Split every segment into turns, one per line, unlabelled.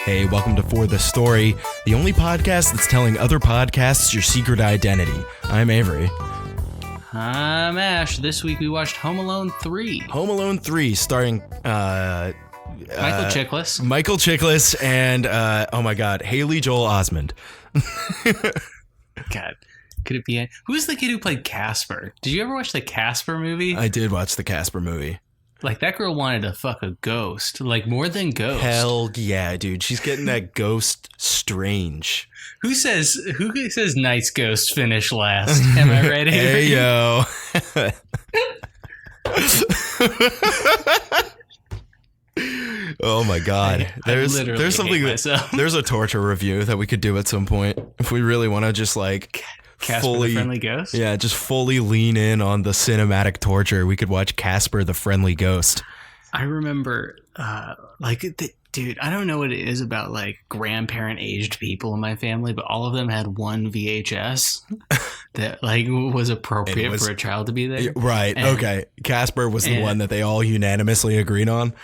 Hey, welcome to For the Story, the only podcast that's telling other podcasts your secret identity. I'm Avery.
I'm Ash. This week we watched Home Alone 3.
Home Alone 3, starring
Michael Chiklis.
Michael Chiklis and, oh my god, Haley Joel Osment.
God, could it be? Who's the kid who played Casper? Did you ever watch the Casper movie?
I did watch the Casper movie.
Like, that girl wanted to fuck a ghost. Like, more than ghost.
Hell yeah, dude. She's getting that ghost strange.
Who says nice ghosts finish last? Am I right, Avery?
Hey, yo. Oh my god. There's something there's a torture review that we could do at some point if we really want to just like
Casper the Friendly Ghost?
Yeah, just fully lean in on the cinematic torture. We could watch Casper the Friendly Ghost.
I remember, dude, I don't know what it is about like grandparent aged people in my family, but all of them had one VHS that like was appropriate for a child to be there.
Right. Okay. Casper was the one that they all unanimously agreed on.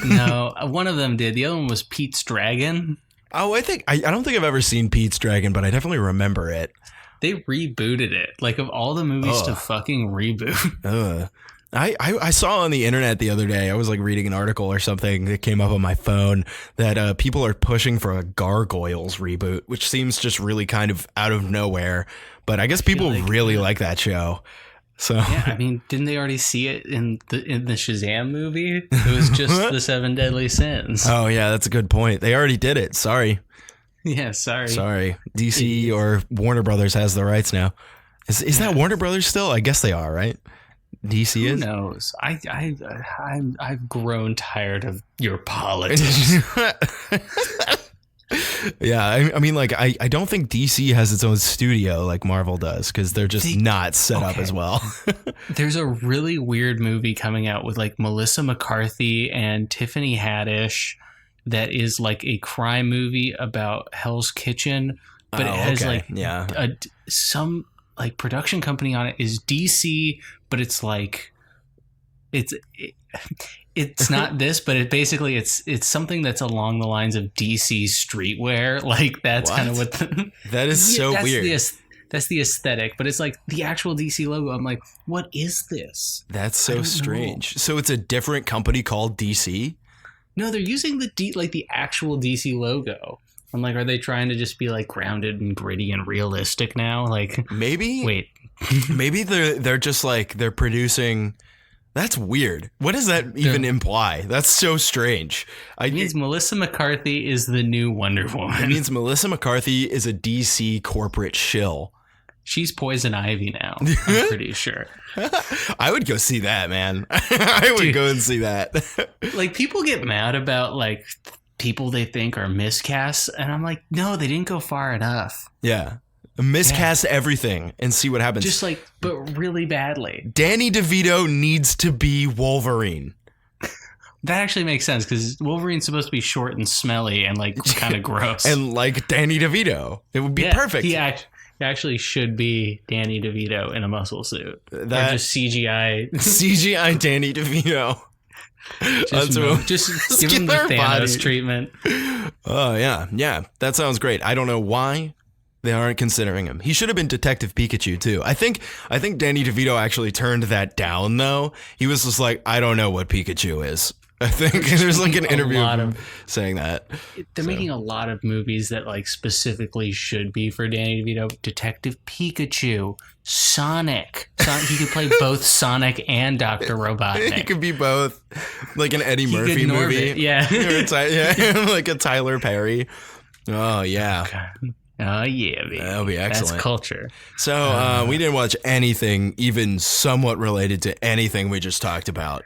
No, one of them did. The other one was Pete's Dragon.
Oh, I don't think I've ever seen Pete's Dragon, but I definitely remember it.
They rebooted it. Like, of all the movies to fucking reboot.
I saw on the internet the other day, I was like reading an article or something that came up on my phone that people are pushing for a Gargoyles reboot, which seems just really kind of out of nowhere. But I guess people really like that show. So
yeah, I mean, didn't they already see it in the Shazam movie? It was just the 7 Deadly Sins.
Oh yeah, that's a good point. They already did it. Sorry.
Yeah, sorry.
DC or Warner Brothers has the rights now. Is that Warner Brothers still? I guess they are, right? DC is?
Who knows? I've grown tired of your politics.
Yeah, I mean, like, I don't think DC has its own studio like Marvel does because they're just not set up as well.
There's a really weird movie coming out with like Melissa McCarthy and Tiffany Haddish that is like a crime movie about Hell's Kitchen, but it has some like production company on it is DC, but it's like it's not this, but it's something that's along the lines of DC streetwear. Like that's kind of what
that is so weird.
That's the aesthetic, but it's like the actual DC logo. I'm like, what is this?
That's so strange. So it's a different company called DC?
No, they're using the actual DC logo. I'm like, are they trying to just be like grounded and gritty and realistic now? Like
maybe.
Wait,
maybe they're just like they're producing. That's weird. What does that even imply? That's so strange.
It means Melissa McCarthy is the new Wonder Woman.
It means Melissa McCarthy is a DC corporate shill.
She's Poison Ivy now, I'm pretty sure.
I would go see that, man. I would go and see that.
Like, people get mad about, like, people they think are miscasts, and I'm like, no, they didn't go far enough.
Yeah. Miscast everything and see what happens.
Just, like, but really badly.
Danny DeVito needs to be Wolverine.
That actually makes sense, because Wolverine's supposed to be short and smelly and, like, kind of gross.
And like Danny DeVito. It would be perfect.
He actually should be Danny DeVito in a muscle suit. Or just CGI.
CGI Danny DeVito.
Just give him the Thanos treatment.
Oh, yeah. Yeah, that sounds great. I don't know why they aren't considering him. He should have been Detective Pikachu, too. I think Danny DeVito actually turned that down, though. He was just like, I don't know what Pikachu is. I think there's like an interview of him saying that.
They're making a lot of movies that like specifically should be for Danny DeVito. Detective Pikachu, Sonic. He could play both Sonic and Dr. Robotnik.
He could be both. Like an Eddie Murphy movie.
Yeah.
Like a Tyler Perry. Oh, yeah.
Okay. Oh, yeah, baby.
That'll be excellent.
That's culture.
So we didn't watch anything even somewhat related to anything we just talked about.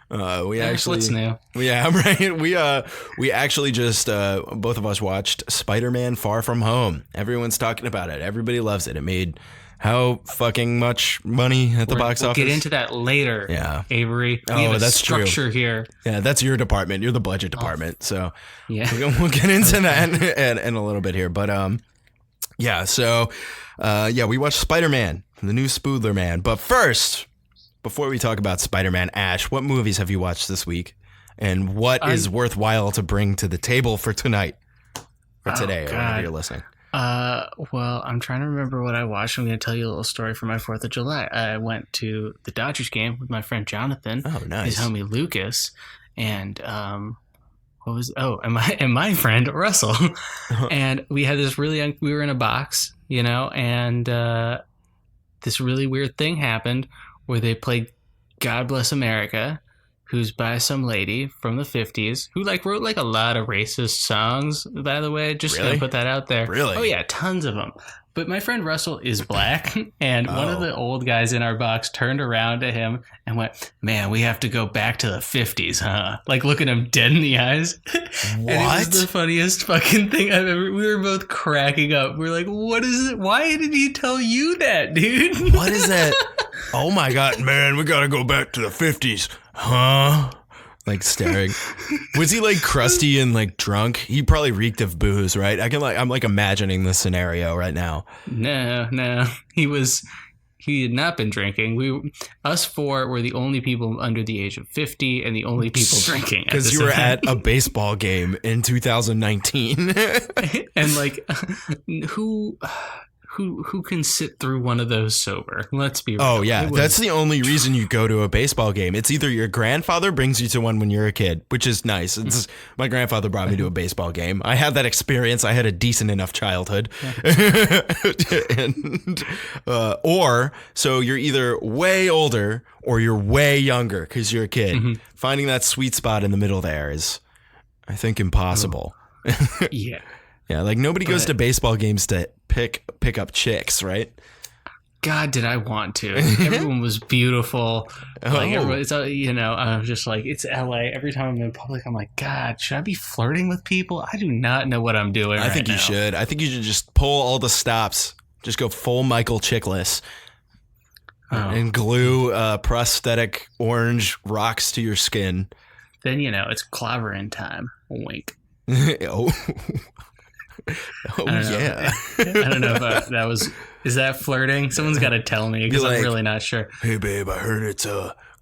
What's new?
Yeah, right. We actually just both of us watched Spider-Man Far From Home. Everyone's talking about it. Everybody loves it. It made how fucking much money at the box office?
We'll get into that later.
Yeah,
Avery. We have a structure here.
Yeah, that's your department. You're the budget department. So yeah, we'll get into that in a little bit here. But yeah. So we watched Spider-Man, the new Spoodler Man. But first, before we talk about Spider-Man, Ash, what movies have you watched this week? And what is worthwhile to bring to the table for tonight? or today or whenever you're listening?
Well, I'm trying to remember what I watched. I'm going to tell you a little story from my 4th of July. I went to the Dodgers game with my friend Jonathan.
Oh, nice.
His homie Lucas, and and my friend Russell. And we had this really young, we were in a box, and this really weird thing happened where they played God Bless America, who's by some lady from the 50s who wrote a lot of racist songs, by the way. Just
Really?
gonna put that out there.
Really?
Oh yeah, tons of them. But my friend Russell is black, and one of the old guys in our box turned around to him and went, "Man, we have to go back to the 50s, huh?" Looking him dead in the eyes. And it was the funniest fucking thing I've ever. We were both cracking up. We're like, "What is it? Why did he tell you that, dude?
What is that? Oh my God, man, we gotta go back to the 50s, huh?" Staring. Was he crusty and drunk? He probably reeked of booze, right? I'm imagining the scenario right now.
No. He had not been drinking. Us four were the only people under the age of 50 and the only people drinking.
Because you were at a baseball game in 2019.
And who can sit through one of those sober? Let's be real.
Oh, yeah. That's the only reason you go to a baseball game. It's either your grandfather brings you to one when you're a kid, which is nice. My grandfather brought me to a baseball game. I had that experience. I had a decent enough childhood. So you're either way older or you're way younger because you're a kid. Mm-hmm. Finding that sweet spot in the middle there is, I think, impossible.
Yeah.
Yeah, nobody goes to baseball games to pick up chicks, right?
God, did I want to? Everyone was beautiful. Everybody's, I'm just it's LA. Every time I'm in public, I'm like, God, should I be flirting with people? I do not know what I'm doing.
I think you should. I think you should just pull all the stops. Just go full Michael Chiklis and glue prosthetic orange rocks to your skin.
Then it's clobbering time. Wink.
Oh. Yeah.
I don't know if that was. Is that flirting? Someone's got to tell me because I'm really not sure.
Hey, babe, I heard it's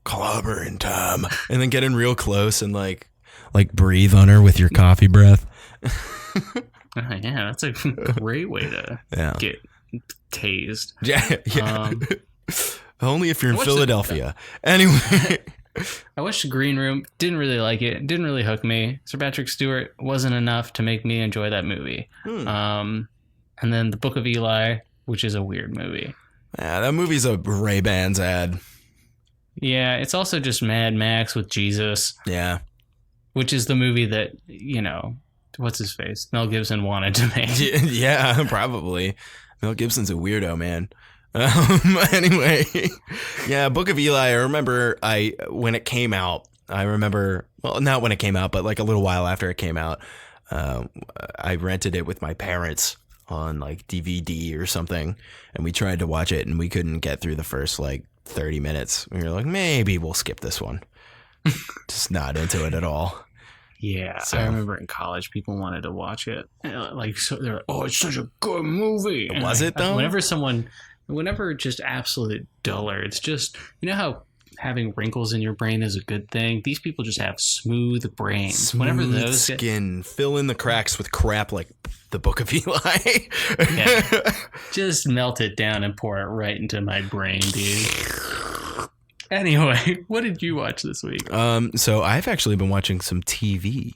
clobbering time. And then get in real close and breathe on her with your coffee breath.
Yeah, that's a great way to get tased.
Yeah. Only if you're in Philadelphia. Anyway.
I watched The Green Room. Didn't really like it. Didn't really hook me. Sir Patrick Stewart wasn't enough to make me enjoy that movie. And then The Book of Eli, which is a weird movie.
Yeah, that movie's a Ray-Bans ad.
Yeah, it's also just Mad Max with Jesus.
Yeah.
Which is the movie that, what's his face? Mel Gibson wanted to make.
Yeah, probably. Mel Gibson's a weirdo, man. Anyway, yeah, Book of Eli. I remember when it came out. I remember, well, not when it came out, but a little while after it came out. I rented it with my parents on DVD or something, and we tried to watch it, and we couldn't get through the first 30 minutes. We were like, maybe we'll skip this one. Just not into it at all.
Yeah, so. I remember in college, people wanted to watch it. So they're oh, it's such a good movie.
Was it though?
Whenever just absolute dullards, just, how having wrinkles in your brain is a good thing? These people just have smooth brains.
Whenever those skin, fill in the cracks with crap like The Book of Eli.
Yeah, just melt it down and pour it right into my brain, dude. Anyway, what did you watch this week?
So I've actually been watching some TV.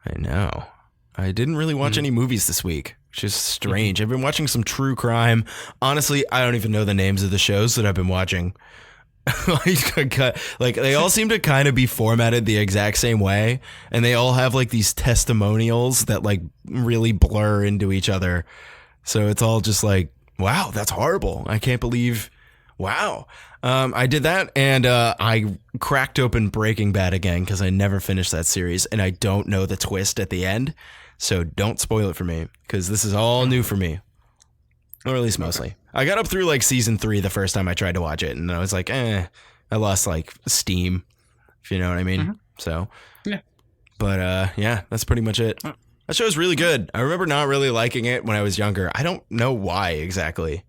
I know. I didn't really watch any movies this week, which is strange. I've been watching some true crime. Honestly, I don't even know the names of the shows that I've been watching. They all seem to kind of be formatted the exact same way, and they all have these testimonials that really blur into each other. So it's all just wow, that's horrible. I can't believe. Wow. I did that, and I cracked open Breaking Bad again because I never finished that series, and I don't know the twist at the end. So don't spoil it for me because this is all new for me, or at least mostly. I got up through season 3 the first time I tried to watch it, and I was like, I lost steam, if you know what I mean. Mm-hmm. So,
yeah.
But yeah, that's pretty much it. That show's really good. I remember not really liking it when I was younger. I don't know why exactly.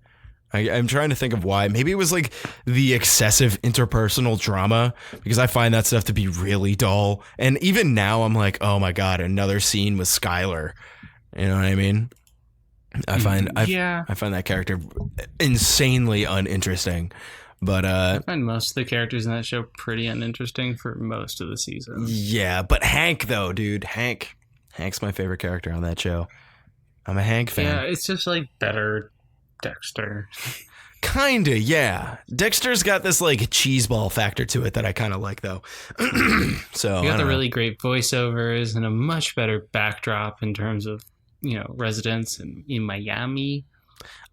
I'm trying to think of why. Maybe it was the excessive interpersonal drama, because I find that stuff to be really dull. And even now I'm like, oh my God, another scene with Skylar. You know what I mean? I find that character insanely uninteresting. But
I find most of the characters in that show pretty uninteresting for most of the season.
Yeah, but Hank though, dude. Hank's my favorite character on that show. I'm a Hank fan.
Yeah, it's just like better Dexter.
Kinda, yeah. Dexter's got this like cheeseball factor to it that I kind of like, though. So
you got the really great voiceovers and a much better backdrop in terms of residents in Miami.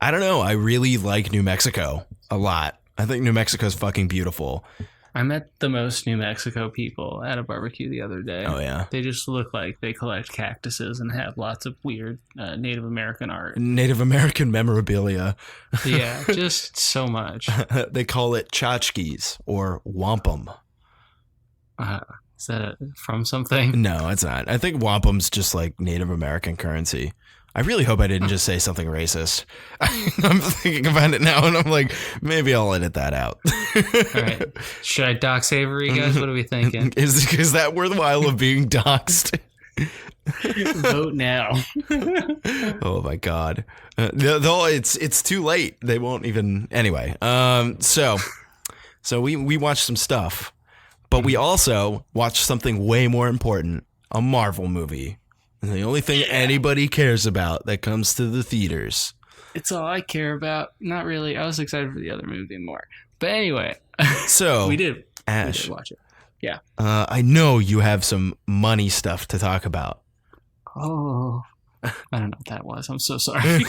I don't know. I really like New Mexico a lot. I think New Mexico's fucking beautiful.
I met the most New Mexico people at a barbecue the other day.
Oh, yeah.
They just look like they collect cactuses and have lots of weird Native American art.
Native American memorabilia.
Yeah, just so much.
They call it tchotchkes or wampum.
Is that from something?
No, it's not. I think wampum's just like Native American currency. I really hope I didn't just say something racist. I'm thinking about it now, and I'm like, maybe I'll edit that out.
All right. Should I dox Avery, guys? What are we thinking?
Is that worthwhile of being doxed?
Vote now.
Oh my God. It's too late. They won't even. Anyway. So we watched some stuff, but we also watched something way more important: a Marvel movie. The only thing anybody cares about that comes to the theaters.
It's all I care about. Not really. I was excited for the other movie more. But anyway.
So,
we did
watch
it. Yeah.
I know you have some money stuff to talk about.
Oh. I don't know what that was. I'm so sorry.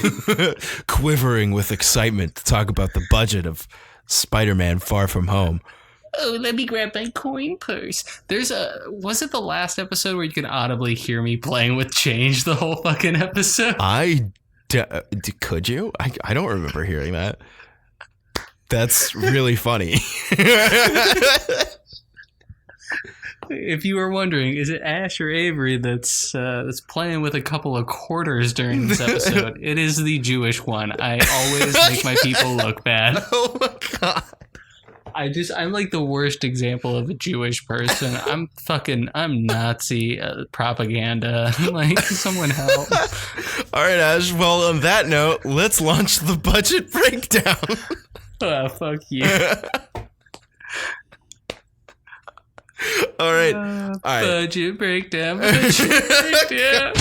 Quivering with excitement to talk about the budget of Spider-Man Far From Home.
Oh, let me grab my coin purse. Was it the last episode where you could audibly hear me playing with change the whole fucking episode?
Could you? I don't remember hearing that. That's really funny.
If you were wondering, is it Ash or Avery that's playing with a couple of quarters during this episode? It is the Jewish one. I always make my people look bad.
Oh my God.
I'm like the worst example of a Jewish person. I'm Nazi propaganda. Like, someone help.
All right, Ash. Well, on that note, let's launch the budget breakdown.
Oh, fuck you.
All right.
Budget breakdown. Budget breakdown.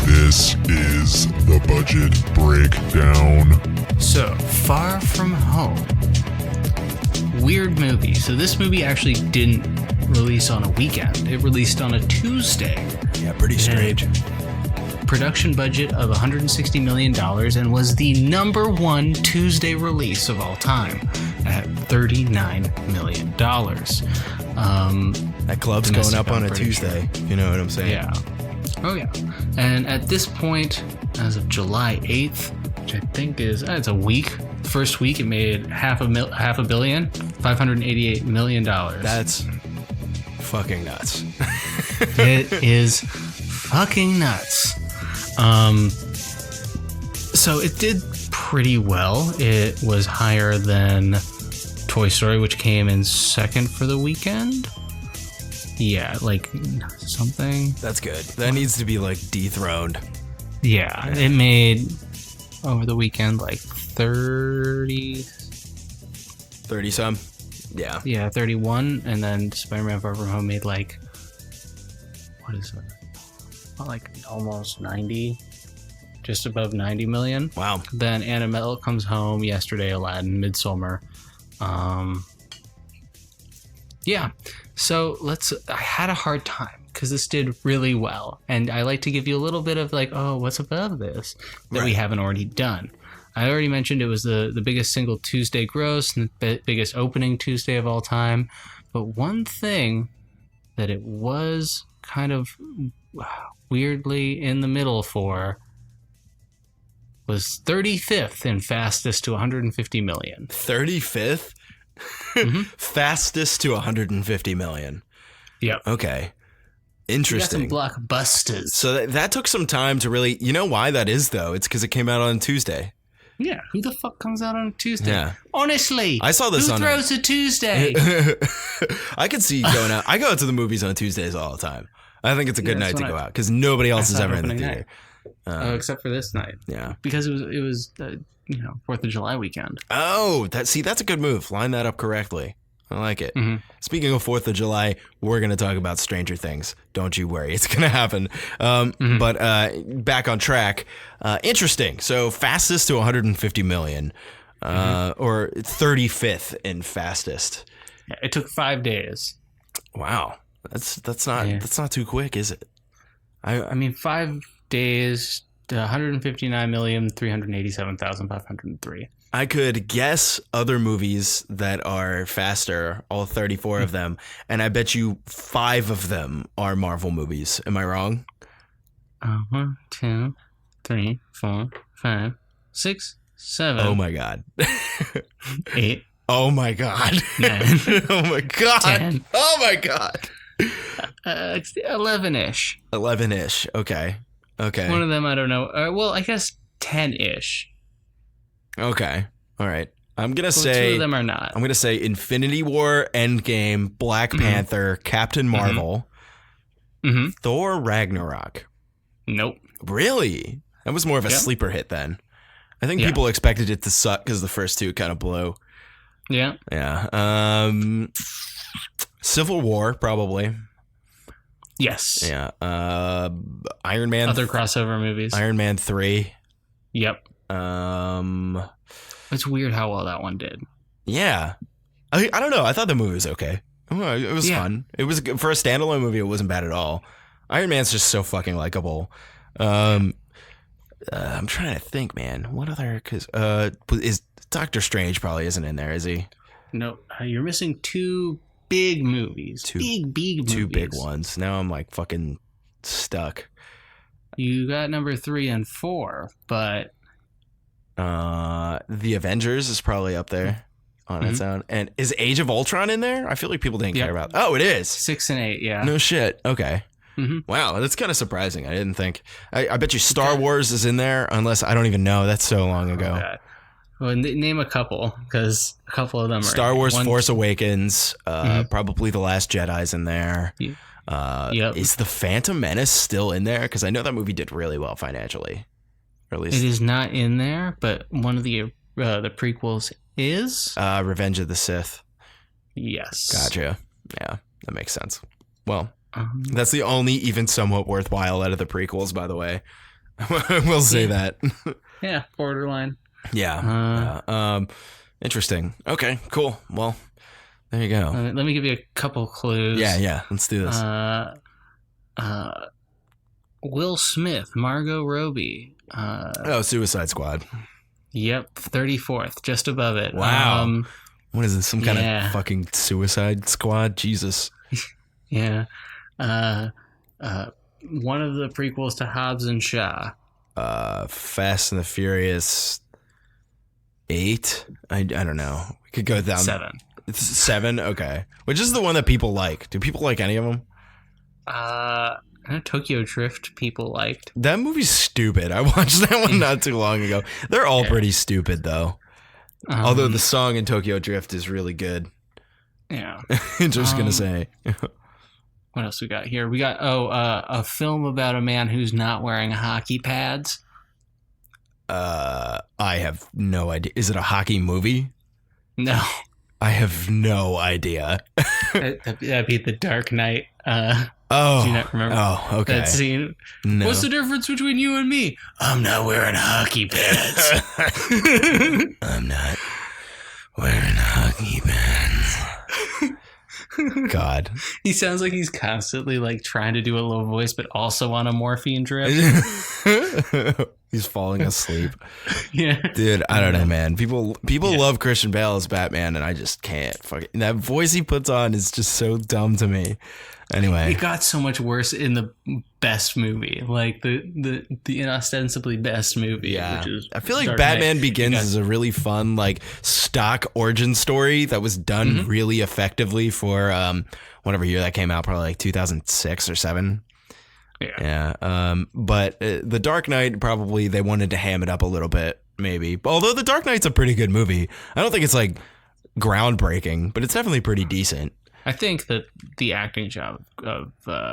This is the budget breakdown.
So, Far From Home. Weird movie. So this movie actually didn't release on a weekend. It released on a Tuesday.
Yeah, pretty strange.
Production budget of $160 million and was the #1 Tuesday release of all time at $39 million.
That club's going up on a Tuesday. Sure. You know what I'm saying?
Yeah. Oh, yeah. And at this point, as of July 8th, which I think is, it's a week. First week, it made half a billion, $588 million.
That's fucking nuts.
It is fucking nuts. So it did pretty well. It was higher than Toy Story, which came in second for the weekend. Yeah, like something.
That's good. That needs to be like dethroned.
Yeah, it made over the weekend like 30
some. Yeah.
Yeah, 31, and then Spider-Man Far From Home made like, what is it? Like almost 90, just above 90 million.
Wow.
Then Annabelle Comes Home, yesterday, Aladdin, Midsommar. Yeah. So I had a hard time because this did really well. And I like to give you a little bit of like, oh, what's above this that we haven't already done. I already mentioned it was the biggest single Tuesday gross and the biggest opening Tuesday of all time. But one thing that it was kind of weirdly in the middle for was 35th in fastest to 150 million.
35th? Mm-hmm. Fastest to 150 million.
Yeah.
Okay. Interesting.
We got some blockbusters.
So that took some time to really, you know why that is though? It's because it came out on Tuesday.
Yeah, who the fuck comes out on a Tuesday?
Yeah.
Honestly,
I saw this
who
on
throws a Tuesday?
I could see going out. I go out to the movies on Tuesdays all the time. I think it's a good night to go out because nobody else is ever in the theater.
Except for this night.
Yeah.
Because it was 4th of July weekend.
Oh, that's a good move. Line that up correctly. I like it.
Mm-hmm.
Speaking of 4th of July, we're going to talk about Stranger Things. Don't you worry. It's going to happen. But back on track. Interesting. So fastest to 150 million or 35th in fastest.
Yeah, it took 5 days.
Wow. That's not too quick, is it?
I mean, 5 days to 159,387,503.
I could guess other movies that are faster, all 34 of them, and I bet you 5 of them are Marvel movies. Am I wrong?
1, 2, 3, 4, 5, 6, 7.
Oh my god.
8.
Oh my god.
9.
Oh my god.
10.
Oh my god.
11-ish.
11-ish. Okay.
One of them, I don't know. Well, I guess 10-ish.
Okay. All right. I'm going to
Well,
say
2 of them are not.
I'm going to say Infinity War, Endgame, Black Panther, Captain Marvel, Thor Ragnarok.
Nope.
Really? That was more of a sleeper hit then. I think people expected it to suck because the first 2 kind of blew.
Yeah.
Yeah. Civil War, probably.
Yes.
Yeah. Iron Man.
Other crossover movies.
Iron Man 3.
Yep.
It's
It's weird how well that one did.
Yeah. I don't know. I thought the movie was okay. It was fun. It was for a standalone movie. It wasn't bad at all. Iron Man's just so fucking likable. I'm trying to think, man. What other? Because is Doctor Strange probably isn't in there, is he?
No, you're missing 2 big movies. Big movies.
2 big ones. Now I'm like fucking stuck.
You got number 3 and 4, but
The Avengers is probably up there on its own. And is Age of Ultron in there? I feel like people didn't care about. Oh, it is.
6 and 8. Yeah.
No shit. Okay. Wow, that's kind of surprising. I didn't think. I bet you Star Wars is in there, unless I don't even know. That's so long ago.
Okay. Well, name a couple, because a couple of them are
Star Wars Force Awakens, probably The Last Jedi's in there. Is The Phantom Menace still in there? Because I know that movie did really well financially. Or at least
it is not in there, but one of the prequels is
Revenge of the Sith.
Yes.
Gotcha. Yeah, that makes sense. Well, that's the only even somewhat worthwhile out of the prequels, by the way. We'll say that.
Yeah, borderline.
Yeah. Interesting. Okay, cool. Well, there you go.
Let me give you a couple clues.
Yeah. Let's do this.
Will Smith, Margot Robbie.
Suicide Squad.
Yep, 34th, just above it.
Wow. What is this? Some kind of fucking Suicide Squad? Jesus.
Yeah. One of the prequels to Hobbs and Shaw.
Fast and the Furious 8. I don't know. We could go down
7.
It's 7. Okay. Which is the one that people like? Do people like any of them?
I know Tokyo Drift people liked.
That movie's stupid. I watched that one not too long ago. They're all pretty stupid though. Although the song in Tokyo Drift is really good.
Yeah.
Just gonna say.
What else we got here? We got a film about a man who's not wearing hockey pads.
I have no idea. Is it a hockey movie?
No.
I have no idea.
That'd be The Dark Knight.
Oh.
Do you not remember
okay.
that scene?
No.
What's the difference between you and me? I'm not wearing hockey pads.
I'm not wearing hockey pads. God.
He sounds like he's constantly like trying to do a low voice, but also on a morphine drip.
He's falling asleep.
Yeah.
Dude, I don't know, man. People love Christian Bale as Batman, and I just can't. That voice he puts on is just so dumb to me. Anyway.
It got so much worse in the best movie. Like the inostensibly best movie.
Yeah.
Which is
I feel like
Dark
Batman
Knight.
Begins is a really fun, like, stock origin story that was done really effectively for whatever year that came out, probably like 2006 or 7.
Yeah.
But The Dark Knight, probably they wanted to ham it up a little bit maybe. Although The Dark Knight's a pretty good movie. I don't think it's like groundbreaking, but it's definitely pretty decent.
I think that the acting job of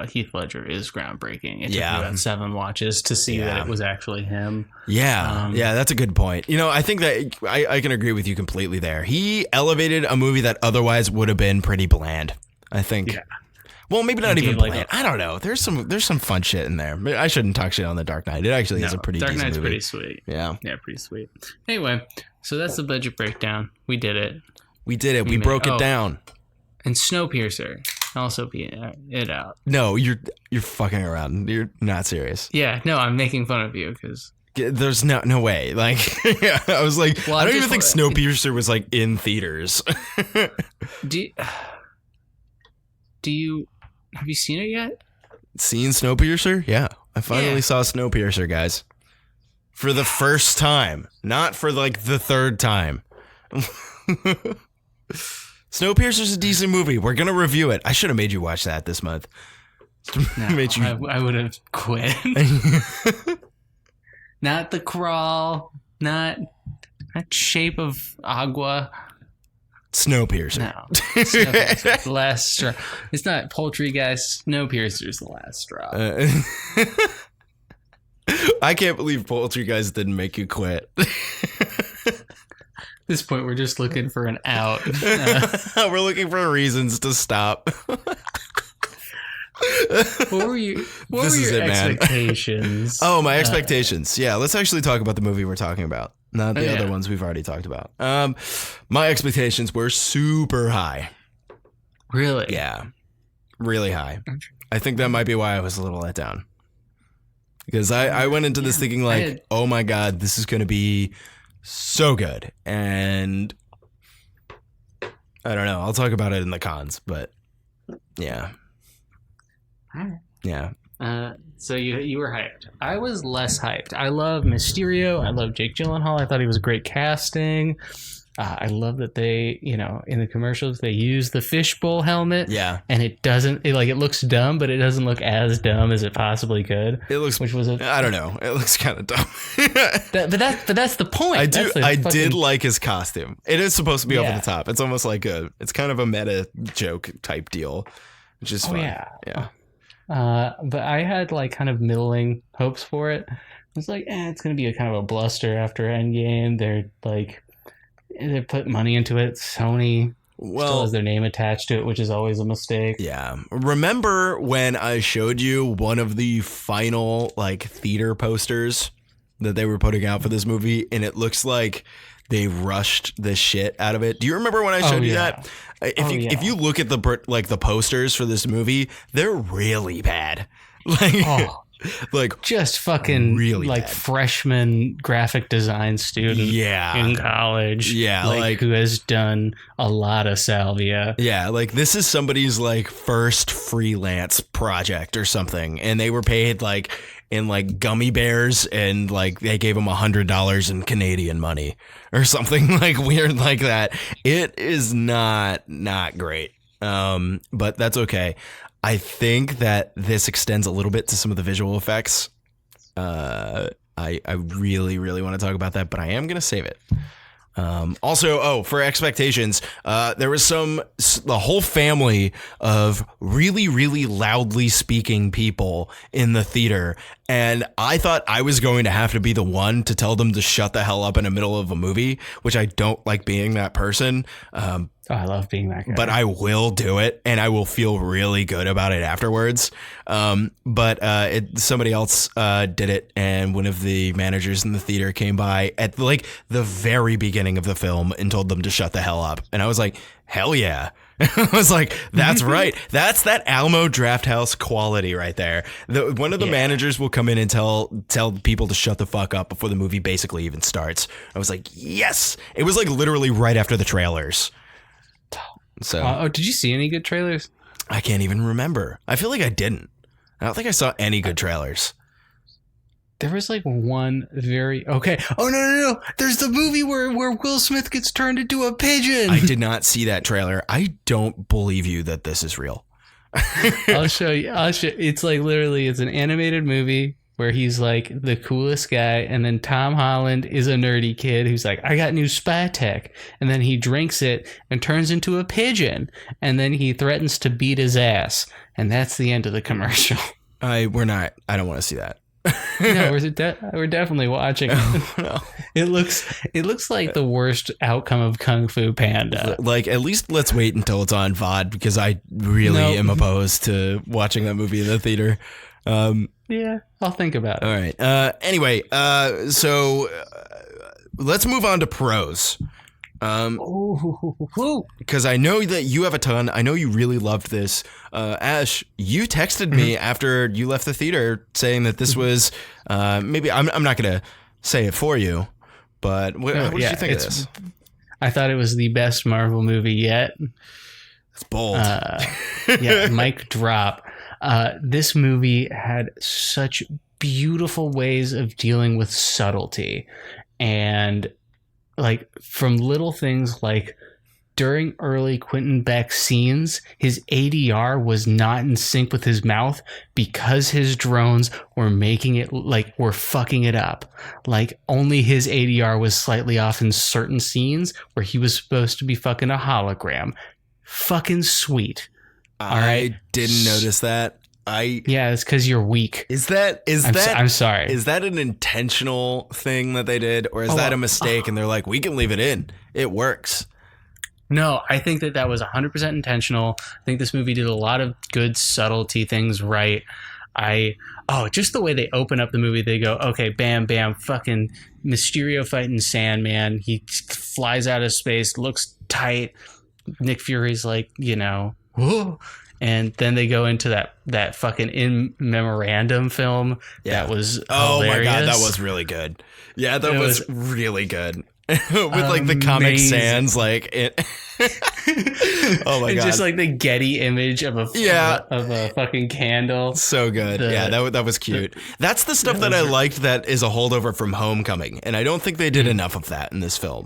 Heath Ledger is groundbreaking. It took me about 7 watches to see that it was actually him.
Yeah, that's a good point. I think that I can agree with you completely there. He elevated a movie that otherwise would have been pretty bland, I think. Yeah. Well, maybe not even bland. I don't know. There's some fun shit in there. I shouldn't talk shit on The Dark Knight. It actually is a pretty decent movie. Dark Knight's
pretty sweet.
Yeah.
Yeah, pretty sweet. Anyway, so that's the budget breakdown. We did it.
We did it. We broke it down.
And Snowpiercer also be it out.
No, you're fucking around. You're not serious.
Yeah, no, I'm making fun of you because
there's no way. Like, I was like, I don't even think Snowpiercer was like in theaters.
Do you have you seen it yet?
Seen Snowpiercer? Yeah, I finally saw Snowpiercer, guys, for the first time, not for like the third time. Snowpiercer's a decent movie. We're gonna review it. I should have made you watch that this month.
No, I would have quit. Not The Crawl. Not Shape of Agua.
Snowpiercer.
No. Snowpiercer. The last straw. It's not Poultry, guys. Snowpiercer's the last straw.
I can't believe Poultry Guys didn't make you quit.
At this point, we're just looking for an out.
We're looking for reasons to stop.
What were your expectations?
Oh, my expectations. Yeah, let's actually talk about the movie we're talking about, not the other ones we've already talked about. My expectations were super high.
Really?
Yeah, really high. I think that might be why I was a little let down. Because I went into this thinking like, oh my God, this is going to be so good. And I don't know. I'll talk about it in the cons, but yeah. Yeah.
So you were hyped. I was less hyped. I love Mysterio. I love Jake Gyllenhaal. I thought he was great casting. I love that they, in the commercials, they use the fishbowl helmet.
Yeah.
And it looks dumb, but it doesn't look as dumb as it possibly could.
It looks, I don't know. It looks kind of dumb.
but that's the point.
I did like his costume. It is supposed to be over the top. It's almost like it's kind of a meta joke type deal, which is fun. Yeah.
But I had kind of middling hopes for it. I was like, it's going to be a kind of a bluster after Endgame. They put money into it. Sony still has their name attached to it, which is always a mistake.
Yeah. Remember when I showed you one of the final theater posters that they were putting out for this movie, and it looks like they rushed the shit out of it? Do you remember when I showed you that? If you look at the posters for this movie, they're really bad.
Just fucking
really
bad. Freshman graphic design student in college.
Yeah.
Who has done a lot of salvia.
Yeah. This is somebody's first freelance project or something. And they were paid in gummy bears, and they gave them $100 in Canadian money or something weird like that. It is not great. But that's okay. I think that this extends a little bit to some of the visual effects. I really, really want to talk about that, but I am going to save it. Also, for expectations, there was the whole family of really, really loudly speaking people in the theater. And I thought I was going to have to be the one to tell them to shut the hell up in the middle of a movie, which I don't like being that person.
I love being that guy.
But I will do it, and I will feel really good about it afterwards. But somebody else did it, and one of the managers in the theater came by at the very beginning of the film and told them to shut the hell up. And I was like, hell yeah. I was like, that's right. That's that Alamo Drafthouse quality right there. One of the managers will come in and tell people to shut the fuck up before the movie basically even starts. I was like, yes. It was literally right after the trailers. So,
did you see any good trailers?
I can't even remember. I feel like I didn't. I don't think I saw any good trailers.
There was one very okay. Oh no! There's the movie where Will Smith gets turned into a pigeon.
I did not see that trailer. I don't believe you that this is real.
I'll show you. It's literally it's an animated movie where he's like the coolest guy, and then Tom Holland is a nerdy kid who's like, I got new spy tech, and then he drinks it and turns into a pigeon, and then he threatens to beat his ass, and that's the end of the commercial.
I don't want to see that.
No, we're definitely watching it.
No.
It looks like the worst outcome of Kung Fu Panda.
Like, at least let's wait until it's on VOD, because I really am opposed to watching that movie in the theater.
Yeah, I'll think about it.
All right. Anyway, so let's move on to pros. Because I know that you have a ton. I know you really loved this. Ash, you texted me after you left the theater saying that this was maybe I'm not gonna say it for you, but what did you think of this?
I thought it was the best Marvel movie yet.
That's bold.
Yeah, mic drop. This movie had such beautiful ways of dealing with subtlety, and like from little things like during early Quentin Beck scenes, his ADR was not in sync with his mouth because his drones were making it like were fucking it up. Like only his ADR was slightly off in certain scenes where he was supposed to be fucking a hologram. Fucking sweet.
I didn't notice that.
Yeah, it's because you're weak.
I'm
sorry.
Is that an intentional thing that they did, or is that a mistake? And they're like, we can leave it in. It works.
No, I think that was 100% intentional. I think this movie did a lot of good subtlety things right. Just the way they open up the movie, they go, okay, bam, bam, fucking Mysterio fighting Sandman. He flies out of space, looks tight. Nick Fury's like, whoa. And then they go into that fucking in memorandum film that was hilarious.
My god, that was really good. Yeah, that was really good. With like the Comic Sans, like it. Oh my god!
Just like the Getty image of a fucking candle.
So good. That was cute. That's the stuff that I liked. That is a holdover from Homecoming, and I don't think they did enough of that in this film.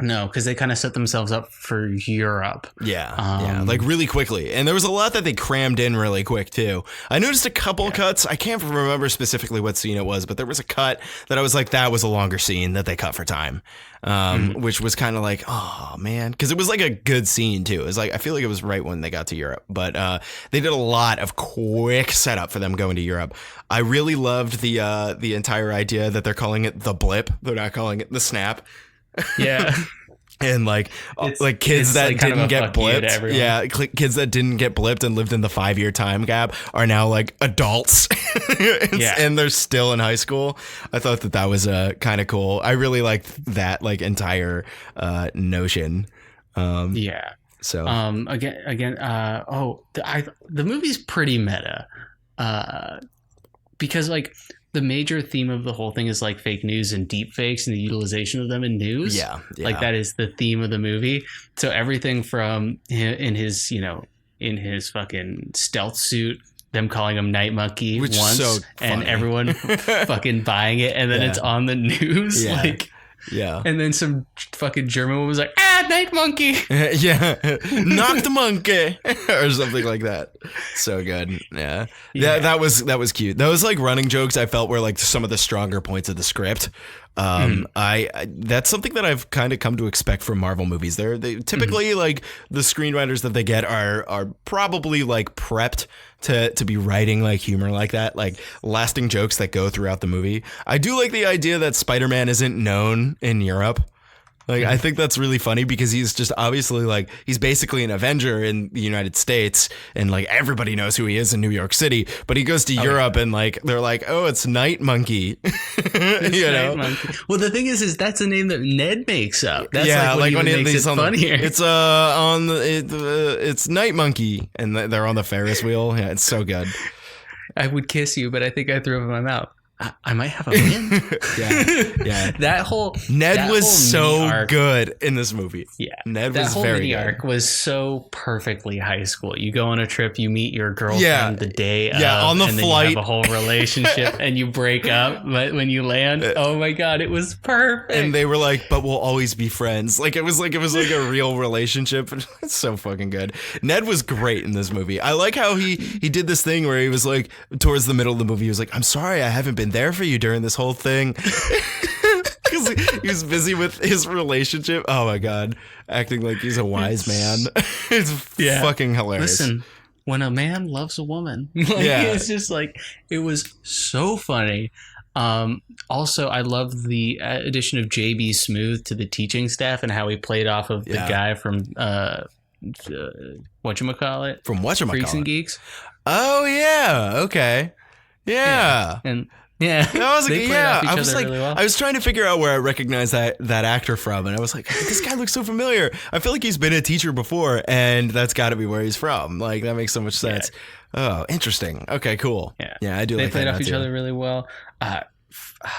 No, because they kind of set themselves up for Europe.
Yeah, like really quickly. And there was a lot that they crammed in really quick, too. I noticed a couple cuts. I can't remember specifically what scene it was, but there was a cut that I was like, that was a longer scene that they cut for time, which was kind of like, oh, man. Because it was like a good scene, too. It was like, I feel like it was right when they got to Europe. But they did a lot of quick setup for them going to Europe. I really loved the entire idea that they're calling it the blip. They're not calling it the snap.
Yeah.
And like kids that
like
didn't get blipped. Yeah, kids that didn't get blipped and lived in the 5-year time gap are now like adults. And they're still in high school. I thought that was kind of cool. I really liked that like entire notion. So the movie's pretty meta. Because like the major theme of the whole thing is like fake news and deep fakes and the utilization of them in news. Yeah. Like that is the theme of the movie. So everything from in his fucking stealth suit, them calling him Night Monkey which
once,
is so
and everyone fucking buying it, and then it's on the news.
Yeah.
And then some fucking German woman was like, Night Monkey.
Knock the monkey or something like that. So good. Yeah. That was cute. Those like running jokes I felt were like some of the stronger points of the script. I that's something that I've kind of come to expect from Marvel movies. They typically like the screenwriters that they get are probably like prepped to be writing like humor like that, like lasting jokes that go throughout the movie. I do like the idea that Spider-Man isn't known in Europe. Like, I think that's really funny because he's just obviously like, he's basically an Avenger in the United States and like everybody knows who he is in New York City, but he goes to Europe and like, they're like, oh, it's Night Monkey. Night Monkey.
Well, the thing is that's a name that Ned makes up. That's
like
when makes it funnier.
It's it's Night Monkey and they're on the Ferris wheel. Yeah, it's so good.
I would kiss you, but I think I threw up in my mouth. I might have a win.
Yeah.
That whole
Ned was so
arc,
good in this movie.
Yeah.
Ned
that
was
whole
very
mini
good.
arc was so perfectly high school. You go on a trip, you meet your girlfriend the day of,
on the
and
flight.
then you have a whole relationship and you break up, but when you land, oh my god, it was perfect.
And they were like, but we'll always be friends. Like it was like a real relationship. It's so fucking good. Ned was great in this movie. I like how he did this thing where he was like, towards the middle of the movie, he was like, I'm sorry I haven't been there for you during this whole thing. Because he was busy with his relationship. Oh my god. Acting like he's a wise man. It's fucking hilarious.
Listen, when a man loves a woman, it's just like, it was so funny. Also, I love the addition of JB Smoove to the teaching staff and how he played off of the guy from whatchamacallit?
From whatchamacallit?
Freaks and Geeks.
Oh yeah. Okay. Yeah.
And yeah,
that was
they played off each
I was
other
like,
really well.
I was trying to figure out where I recognized that actor from, and I was like, this guy looks so familiar. I feel like he's been a teacher before, and that's got to be where he's from. Like that makes so much sense. Yeah. Oh, interesting. Okay, cool. Yeah, I do.
They
like
played
that
off each
too.
other really well.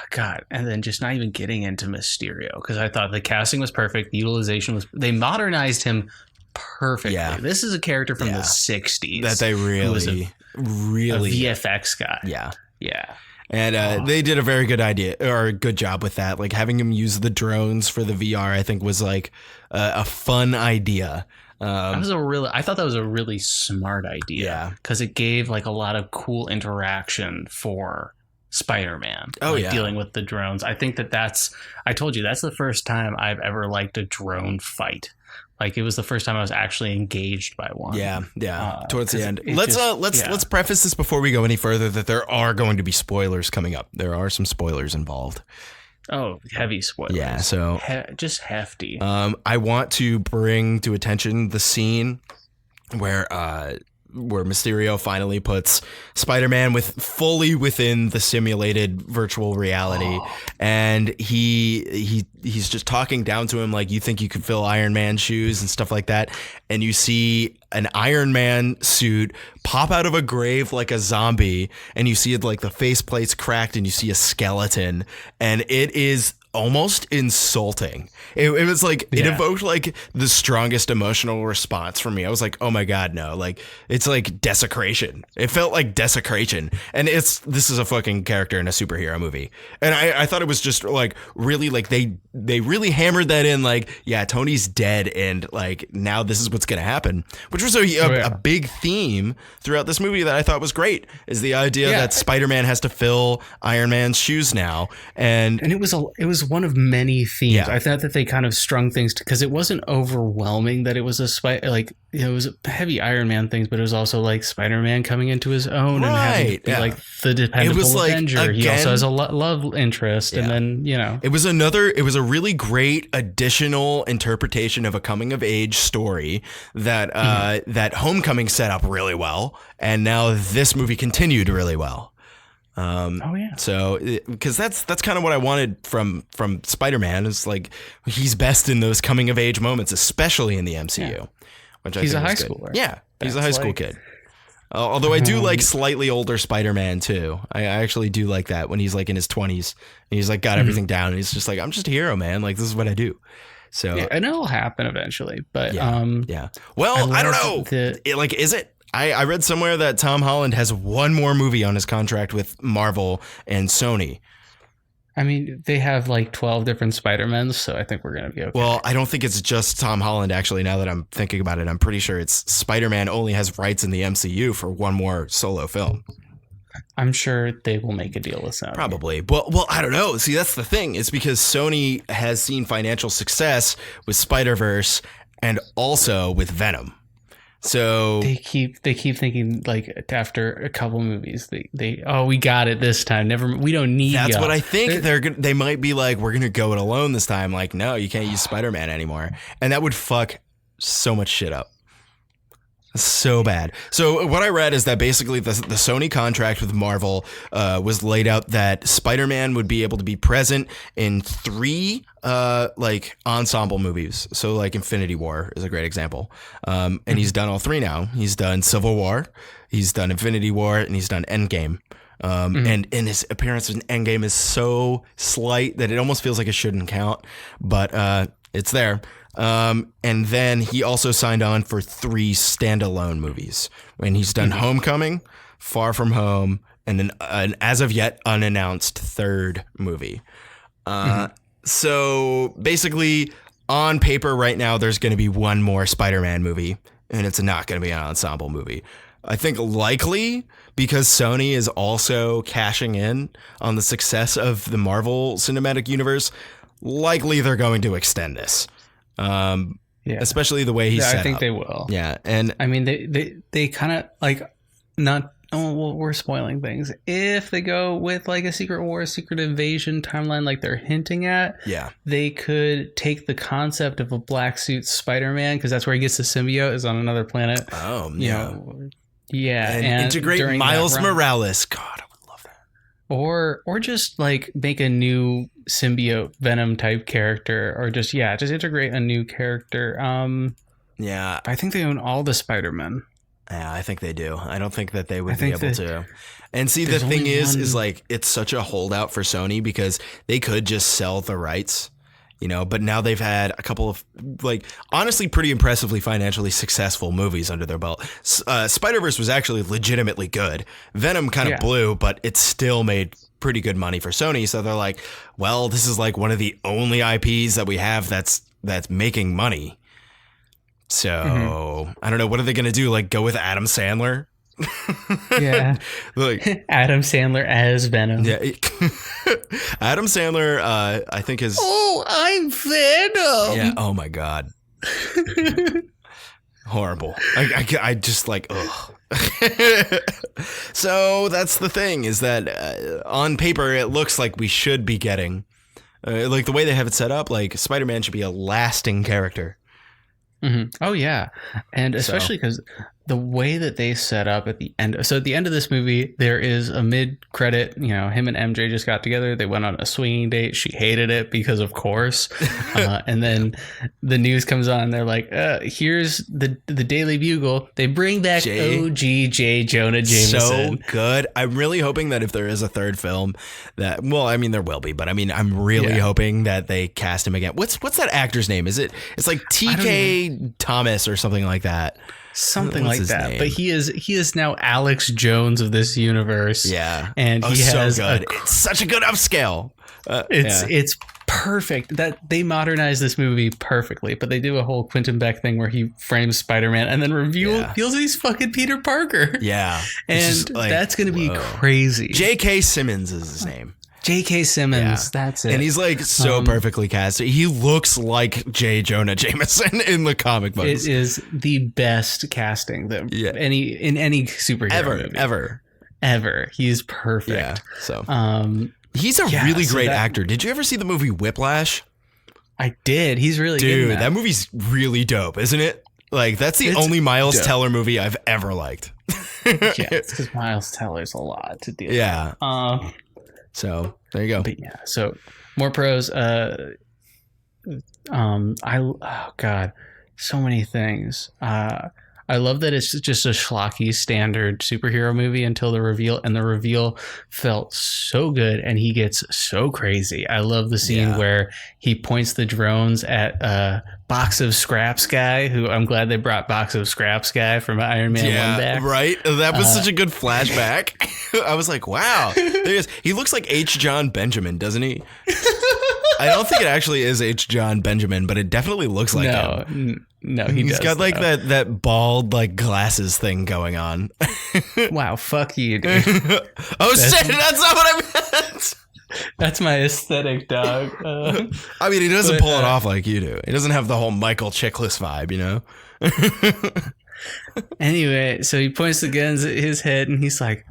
God, and then just not even getting into Mysterio, because I thought the casting was perfect, the utilization was. They modernized him perfectly.
Yeah.
This is a character from the '60s
that they really
a VFX guy.
Yeah. And they did a very good good job with that. Like having him use the drones for the VR, I think was like a fun idea.
I thought that was a really smart idea.
Yeah.
Because it gave like a lot of cool interaction for Spider-Man. Dealing with the drones. I think I told you, that's the first time I've ever liked a drone fight. Like it was the first time I was actually engaged by one.
Yeah. Towards the end, let's preface this before we go any further that there are going to be spoilers coming up. There are some spoilers involved.
Oh, heavy spoilers.
Yeah. So
just hefty.
I want to bring to attention the scene where Mysterio finally puts Spider-Man fully within the simulated virtual reality, and he's just talking down to him like, you think you could fill Iron Man's shoes and stuff like that, and you see an Iron Man suit pop out of a grave like a zombie, and you see it like the faceplate's cracked, and you see a skeleton, and it is almost insulting. It was like it evoked like the strongest emotional response from me. I was like, oh my god, no, like it's like desecration. It felt like desecration, and this is a fucking character in a superhero movie, and I thought it was just like really like they really hammered that in, like, yeah, Tony's dead, and like now this is what's gonna happen, which was a big theme throughout this movie that I thought was great, is the idea that Spider-Man has to fill Iron Man's shoes now, and
it was one of many themes. I thought that they kind of strung things because it wasn't overwhelming that it was it was heavy Iron Man things, but it was also like Spider-Man coming into his own and having to be like the dependable Avenger. Like, he also has a love interest, and then it was a really great additional interpretation of a coming of age story that that Homecoming set up really well, and now this movie continued really well. So because that's kind of what I wanted from Spider-Man, is like he's best in those coming of age moments, especially in the MCU. Which he's
I think
a high schooler.
Yeah, he's a high school kid. Although I do like slightly older Spider-Man too. I actually do like that when he's like in his 20s and he's like got everything down, and he's just like, I'm just a hero, man. Like this is what I do. So
and it'll happen eventually. But
well, I don't know. Is it? I read somewhere that Tom Holland has one more movie on his contract with Marvel and Sony.
I mean, they have like 12 different Spider-Mans, so I think we're going to be okay.
Well, I don't think it's just Tom Holland, actually, now that I'm thinking about it. I'm pretty sure it's Spider-Man only has rights in the MCU for one more solo film.
I'm sure they will make a deal with Sony.
Probably. Well, I don't know. See, that's the thing. It's because Sony has seen financial success with Spider-Verse and also with Venom. So
they keep thinking like after a couple movies we got it this time. We don't need.
That's what I think. They might be like, we're gonna go it alone this time. Like, no, you can't use Spider-Man anymore, and that would fuck so much shit up. So bad. So what I read is that basically the Sony contract with Marvel was laid out that Spider-Man would be able to be present in 3 like ensemble movies. So like Infinity War is a great example. And he's done all 3 now. He's done Civil War, he's done Infinity War, and he's done Endgame. And his appearance in Endgame is so slight that it almost feels like it shouldn't count, but it's there. And then he also signed on for 3 standalone movies, and he's done Homecoming, Far From Home, and an as of yet unannounced 3rd movie. So basically, on paper right now, there's going to be one more Spider-Man movie, and it's not going to be an ensemble movie. I think likely because Sony is also cashing in on the success of the Marvel Cinematic Universe, likely they're going to extend this. Especially the way he's set up.
I think they will.
Yeah, and
I mean they kind of like not. Oh, well, we're spoiling things. If they go with like a Secret War, Secret Invasion timeline, like they're hinting at, they could take the concept of a black suit Spider-Man, because that's where he gets the symbiote, is on another planet.
Oh,
you know, yeah,
and integrate Miles Morales. God, I would love that.
Or just like make a new symbiote Venom type character, or just integrate a new character. I think they own all the Spider-Men.
Yeah, I think they do. I don't think that they would be able to. And see, the thing is like, it's such a holdout for Sony because they could just sell the rights, you know, but now they've had a couple of, like, honestly pretty impressively financially successful movies under their belt. Spider-Verse was actually legitimately good. Venom kind of blew, but it still made pretty good money for Sony. So they're like, well, this is like one of the only IPs that we have that's making money. So I don't know. What are they going to do? Like, go with Adam Sandler?
Yeah.
Like
Adam Sandler as Venom.
Yeah. Adam Sandler, I think is.
Oh, I'm Venom.
Yeah. Oh my God. Horrible. I just like, ugh. So that's the thing, is that on paper, it looks like we should be getting, like the way they have it set up, like Spider-Man should be a lasting character.
Oh yeah, and especially because the way that they set up at the end. So at the end of this movie, there is a mid-credit. You know, him and MJ just got together. They went on a swinging date. She hated it because, of course. And then the news comes on. They're like, "Here's the Daily Bugle. They bring back OG J. Jonah Jameson.
So good. I'm really hoping that if there is a 3rd film, that, well, I mean there will be, but I mean I'm really hoping that they cast him again. What's that actor's name? It's like TK Thomas or something like that.
Something like that, name? But he is now Alex Jones of this universe.
Yeah,
and he has
so good. It's such a good upscale.
It's perfect that they modernize this movie perfectly. But they do a whole Quentin Beck thing where he frames Spider-Man and then reveals he's fucking Peter Parker.
Yeah,
and like, that's gonna be crazy.
J.K. Simmons is his name.
J.K. Simmons, that's it.
And he's like so perfectly cast. He looks like J. Jonah Jameson in the comic books.
It is the best casting that in any superhero movie. Ever. He's perfect.
Yeah. So he's a really great actor. Did you ever see the movie Whiplash?
I did. He's really good.
Dude, that movie's really dope, isn't it? Like, that's the only Miles Teller movie I've ever liked.
It's because Miles Teller's a lot to deal with.
Yeah. So there you go.
But yeah, so more pros. Oh God, so many things. I love that it's just a schlocky standard superhero movie until the reveal, and the reveal felt so good, and he gets so crazy. I love the scene where he points the drones at Box of Scraps guy, who I'm glad they brought Box of Scraps guy from Iron Man 1 back.
Right? That was such a good flashback. I was like, wow. There he is. He looks like H. John Benjamin, doesn't he? I don't think it actually is H. John Benjamin, but it definitely looks like him.
No, he's
got like that bald like glasses thing going on.
Wow, fuck you, dude.
Shit, that's not what I meant.
That's my aesthetic, dog.
I mean, he doesn't pull it off like you do. He doesn't have the whole Michael Chiklis vibe, you know?
Anyway, so he points the guns at his head, and he's like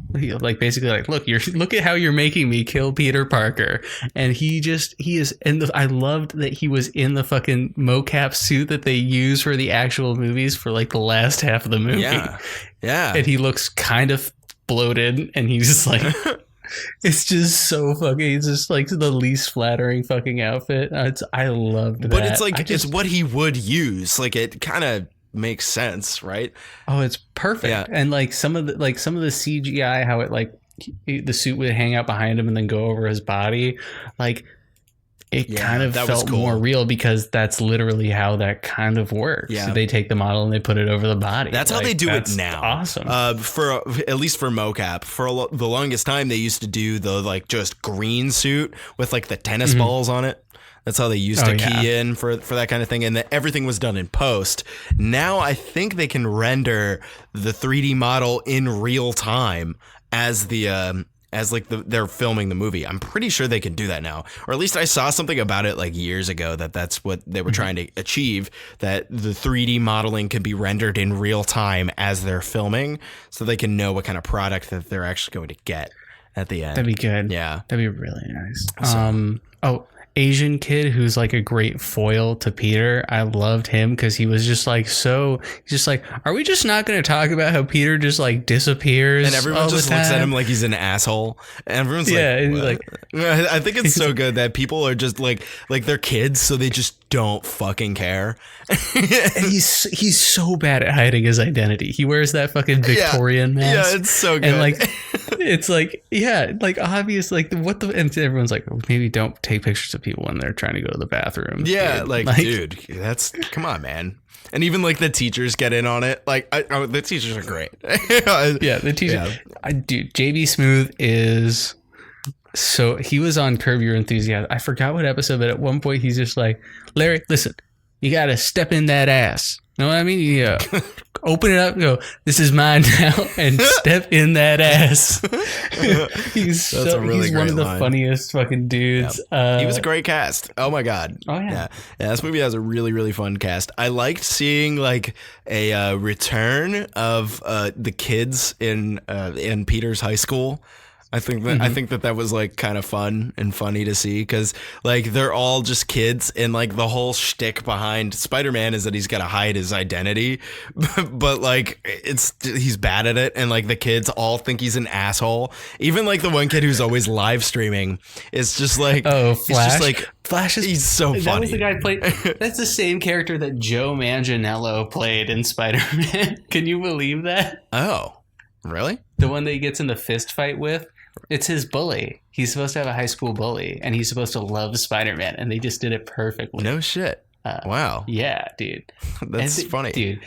basically like, look at how you're making me kill Peter Parker. And he is, and I loved that he was in the fucking mocap suit that they use for the actual movies for like the last half of the movie.
Yeah.
And he looks kind of bloated, and he's just like, it's just so fucking, it's just like the least flattering fucking outfit. I loved that.
But it's like, it's what he would use. Like, it kind of makes sense, right?
Oh, it's perfect. Yeah. And like some of the CGI, how it like the suit would hang out behind him and then go over his body. Like, it kind of felt more real because that's literally how that kind of works.
Yeah.
So they take the model and they put it over the body.
That's how they do it now.
Awesome.
For at least for mocap, for the longest time they used to do the like just green suit with like the tennis balls on it. That's how they used to key in for that kind of thing, and everything was done in post. Now I think they can render the 3D model in real time as they're filming the movie. I'm pretty sure they can do that now, or at least I saw something about it like years ago that's what they were trying to achieve, that the 3D modeling can be rendered in real time as they're filming, so they can know what kind of product that they're actually going to get at the end.
That'd be good.
Yeah,
that'd be really nice. Asian kid who's like a great foil to Peter. I loved him because he was just like, he's just like, are we just not going to talk about how Peter just like disappears?
And everyone just looks at him like he's an asshole. And everyone's like, I think it's so good that people are just like they're kids, so they just don't fucking care.
And he's so bad at hiding his identity. He wears that fucking Victorian mask.
Yeah, it's so good.
And like, it's like, like obvious, like and everyone's like, maybe don't take pictures of people when they're trying to go to the bathroom.
Yeah, dude, that's, come on, man. And even like the teachers get in on it. Like, the teachers are great.
Yeah, the teacher. Yeah. Dude, JB Smoove is so, he was on Curb Your Enthusiasm. I forgot what episode, but at one point he's just like, Larry, listen, you got to step in that ass. You know what I mean? Yeah. Open it up and go, this is mine now, and step in that ass. He's one of the funniest fucking dudes.
Yep. He was a great cast. Oh my God.
Oh yeah.
This movie has a really, really fun cast. I liked seeing like a return of the kids in Peter's high school. I think that was like kind of fun and funny to see, because like they're all just kids, and like the whole shtick behind Spider-Man is that he's got to hide his identity, but like he's bad at it, and like the kids all think he's an asshole. Even like the one kid who's always live streaming is just like,
oh, Flash.
He's just like,
Flash is,
he's so funny.
That was the guy played. That's the same character that Joe Manganiello played in Spider-Man. Can you believe that?
Oh, really?
The one that he gets in the fist fight with. It's his bully. He's supposed to have a high school bully, and he's supposed to love Spider-Man, and they just did it perfectly.
No shit. Wow.
Yeah, dude.
That's funny.
Dude,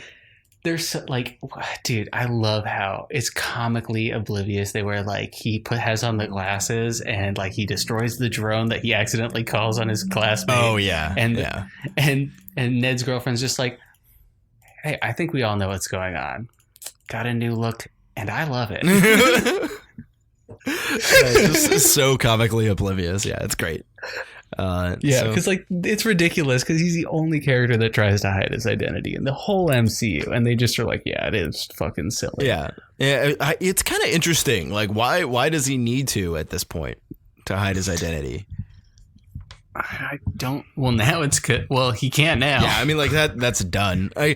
there's I love how it's comically oblivious. They were like, has on the glasses, and like he destroys the drone that he accidentally calls on his classmate.
Oh, yeah.
And Ned's girlfriend's just like, hey, I think we all know what's going on. Got a new look, and I love it.
Just so comically oblivious. Yeah, it's great.
Because like it's ridiculous because he's the only character that tries to hide his identity in the whole MCU, and they just are like, yeah, it is fucking silly.
Yeah, it's kind of interesting. Like, why does he need to at this point to hide his identity?
I don't. Well, now it's good. Well, he can't now.
Yeah, I mean, like that's done. I'm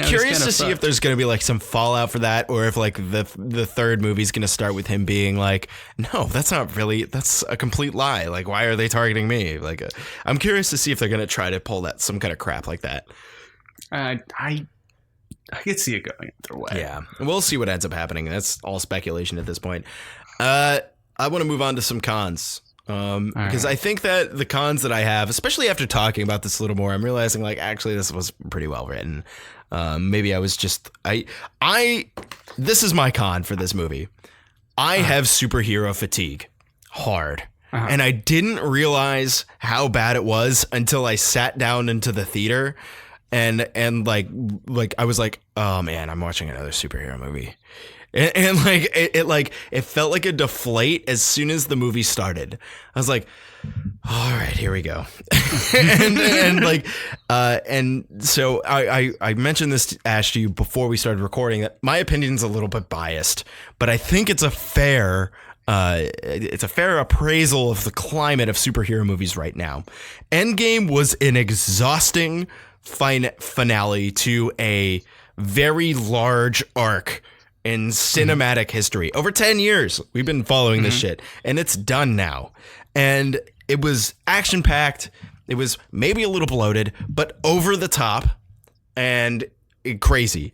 curious to see if there's going to be like some fallout for that, or if like the third movie's going to start with him being like, no, that's not really. That's a complete lie. Like, why are they targeting me? Like, I'm curious to see if they're going to try to pull that some kind of crap like that.
I could see it going either way.
Yeah, we'll see what ends up happening. That's all speculation at this point. I want to move on to some cons. Because I think that the cons that I have, especially after talking about this a little more, I'm realizing like actually this was pretty well written. Maybe I was just this is my con for this movie. I have superhero fatigue hard. And I didn't realize how bad it was until I sat down into the theater and like I was like, oh man, I'm watching another superhero movie. And like it felt like a deflate as soon as the movie started. I was like, all right, here we go. and so I mentioned this, Ash, to you before we started recording, that my opinion's a little bit biased, but I think it's a fair appraisal of the climate of superhero movies right now. Endgame was an exhausting finale to a very large arc in cinematic history. Over 10 years, we've been following this shit, and it's done now. And it was action-packed. It was maybe a little bloated, but over the top and crazy.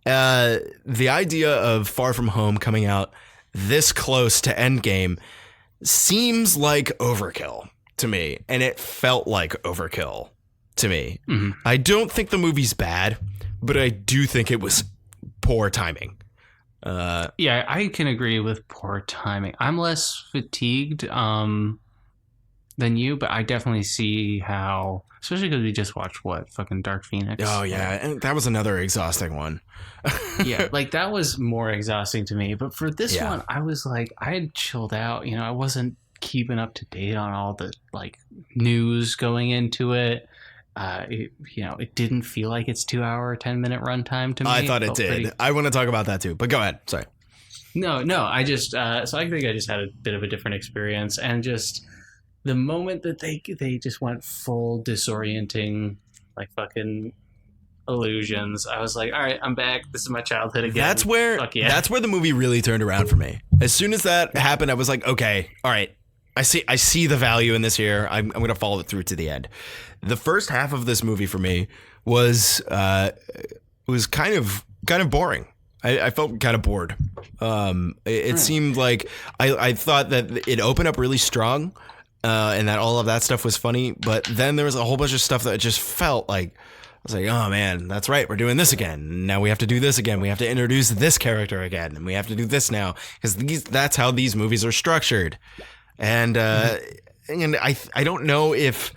The idea of Far From Home coming out this close to Endgame seems like overkill to me, and it felt like overkill to me.
Mm-hmm.
I don't think the movie's bad, but I do think it was poor timing.
Yeah, I can agree with poor timing. I'm less fatigued than you, but I definitely see how, especially because we just watched fucking Dark Phoenix.
Oh yeah, and that was another exhausting one.
Yeah, like that was more exhausting to me. But for this
Yeah.
one, I was like, I had chilled out. You know, I wasn't keeping up to date on all the like news going into it. It didn't feel like it's 2 hour, 10-minute runtime to me.
I thought it did. I want to talk about that too, but go ahead. Sorry.
No, I just so I think I just had a bit of a different experience, and just the moment that they just went full disorienting, like fucking illusions, I was like, all right, I'm back. This is my childhood again.
That's where the movie really turned around for me. As soon as that happened, I was like, okay, all right. I see the value in this here. I'm going to follow it through to the end. The first half of this movie for me was kind of boring. I felt kind of bored. It seemed like I thought that it opened up really strong, and that all of that stuff was funny. But then there was a whole bunch of stuff that just felt like, I was like, oh man, that's right. We're doing this again. Now we have to do this again. We have to introduce this character again, and we have to do this now because that's how these movies are structured. And I don't know if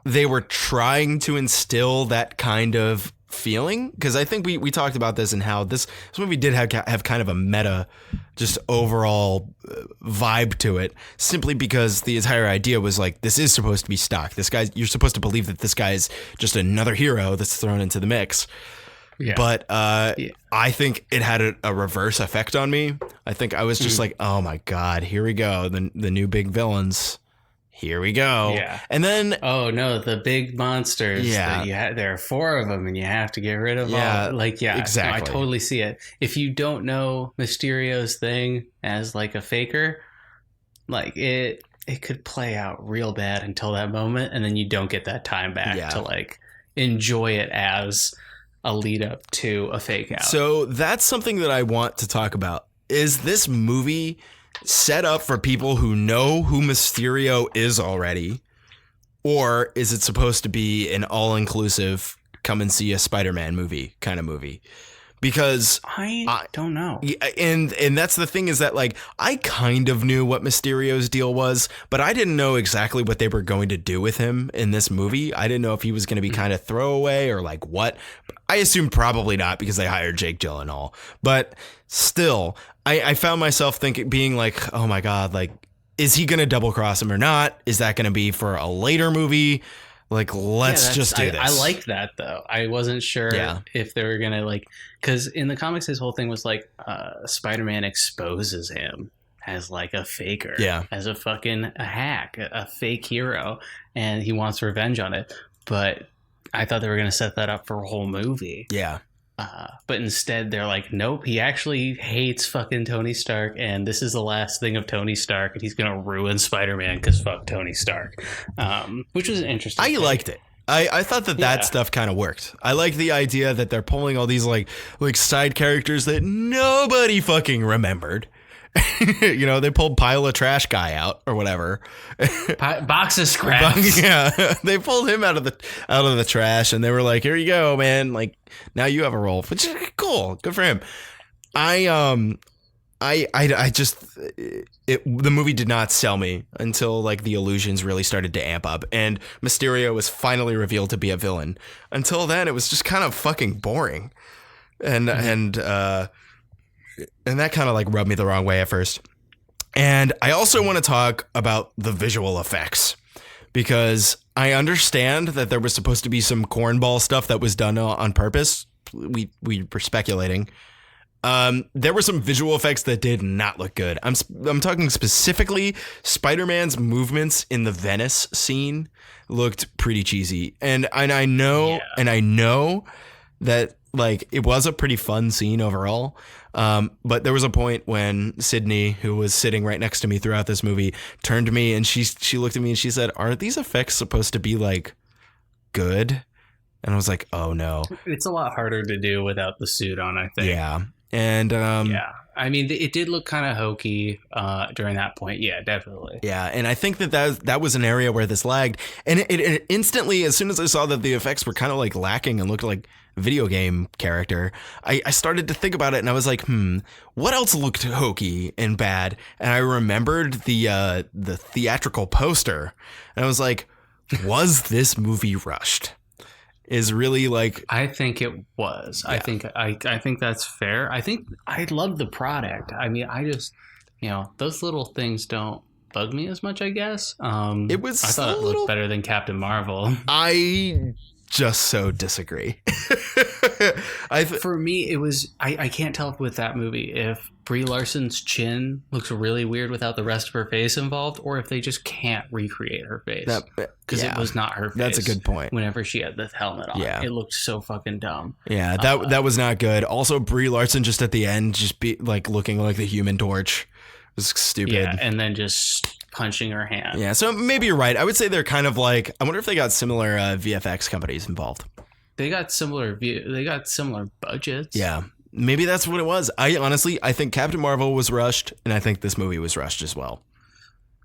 they were trying to instill that kind of feeling, because I think we talked about this and how this movie did have kind of a meta, just overall vibe to it, simply because the entire idea was like, this is supposed to be stock. This guy, you're supposed to believe that this guy's just another hero that's thrown into the mix. Yeah. But I think it had a reverse effect on me. I think I was just like, oh my God, here we go. The new big villains. Here we go.
Yeah.
And then,
oh no, the big monsters.
Yeah.
There are 4 of them and you have to get rid of all. Like, yeah,
exactly.
No, I totally see it. If you don't know Mysterio's thing as like a faker, like it could play out real bad until that moment. And then you don't get that time back to like enjoy it as a lead up to a fake out.
So that's something that I want to talk about. Is this movie set up for people who know who Mysterio is already, or is it supposed to be an all-inclusive come and see a Spider-Man movie kind of movie? Because
I don't know.
And that's the thing, is that like I kind of knew what Mysterio's deal was, but I didn't know exactly what they were going to do with him in this movie. I didn't know if he was going to be kind of throwaway or like what. I assumed probably not, because they hired Jake Gyllenhaal. But still, I found myself being like, oh my God, like, is he going to double cross him or not? Is that going to be for a later movie? Like, let's just do this.
I like that, though. I wasn't sure if they were going to, like, because in the comics, his whole thing was like Spider-Man exposes him as like a faker, as a fucking hack, a fake hero, and he wants revenge on it. But I thought they were going to set that up for a whole movie.
Yeah.
But instead, they're like, nope, he actually hates fucking Tony Stark, and this is the last thing of Tony Stark, and he's going to ruin Spider-Man because fuck Tony Stark. Which was an interesting thing.
Liked it. I thought that stuff kind of worked. I like the idea that they're pulling all these like side characters that nobody fucking remembered. You know, they pulled Pile of Trash guy out or whatever.
Box of scraps.
Yeah, they pulled him out of the trash, and they were like, "Here you go, man. Like, now you have a role," which is cool. Good for him. The movie did not sell me until like the illusions really started to amp up, and Mysterio was finally revealed to be a villain. Until then, it was just kind of fucking boring, and that kind of like rubbed me the wrong way at first. And I also want to talk about the visual effects, because I understand that there was supposed to be some cornball stuff that was done on purpose. We were speculating. There were some visual effects that did not look good. I'm talking specifically Spider-Man's movements in the Venice scene looked pretty cheesy. And I know that like it was a pretty fun scene overall. But there was a point when Sydney, who was sitting right next to me throughout this movie, turned to me and she looked at me and she said, "Are these effects supposed to be like good?" And I was like, "Oh no."
It's a lot harder to do without the suit on, I think.
Yeah. And
yeah. I mean, it did look kind of hokey during that point. Yeah, definitely.
Yeah, and I think that was an area where this lagged. And it instantly, as soon as I saw that the effects were kind of like lacking and looked like a video game character, I started to think about it, and I was like, what else looked hokey and bad? And I remembered the theatrical poster, and I was like, was this movie rushed? Is really like,
I think it was. Yeah. I think that's fair. I think I love the product. I mean, I just, those little things don't bug me as much, I guess. I thought it looked better than Captain Marvel.
I just so disagree.
For me, it was, I can't tell with that movie if Brie Larson's chin looks really weird without the rest of her face involved, or if they just can't recreate her face. Because it was not her face.
That's a good point.
Whenever she had the helmet on. Yeah. It looked so fucking dumb.
Yeah, that was not good. Also, Brie Larson just at the end, just be like looking like the Human Torch. It was stupid.
Yeah, and then just punching her hand.
Yeah, so maybe you're right. I would say they're kind of like, I wonder if they got similar VFX companies involved.
They got similar budgets.
Yeah. Maybe that's what it was. I think Captain Marvel was rushed, and I think this movie was rushed as well.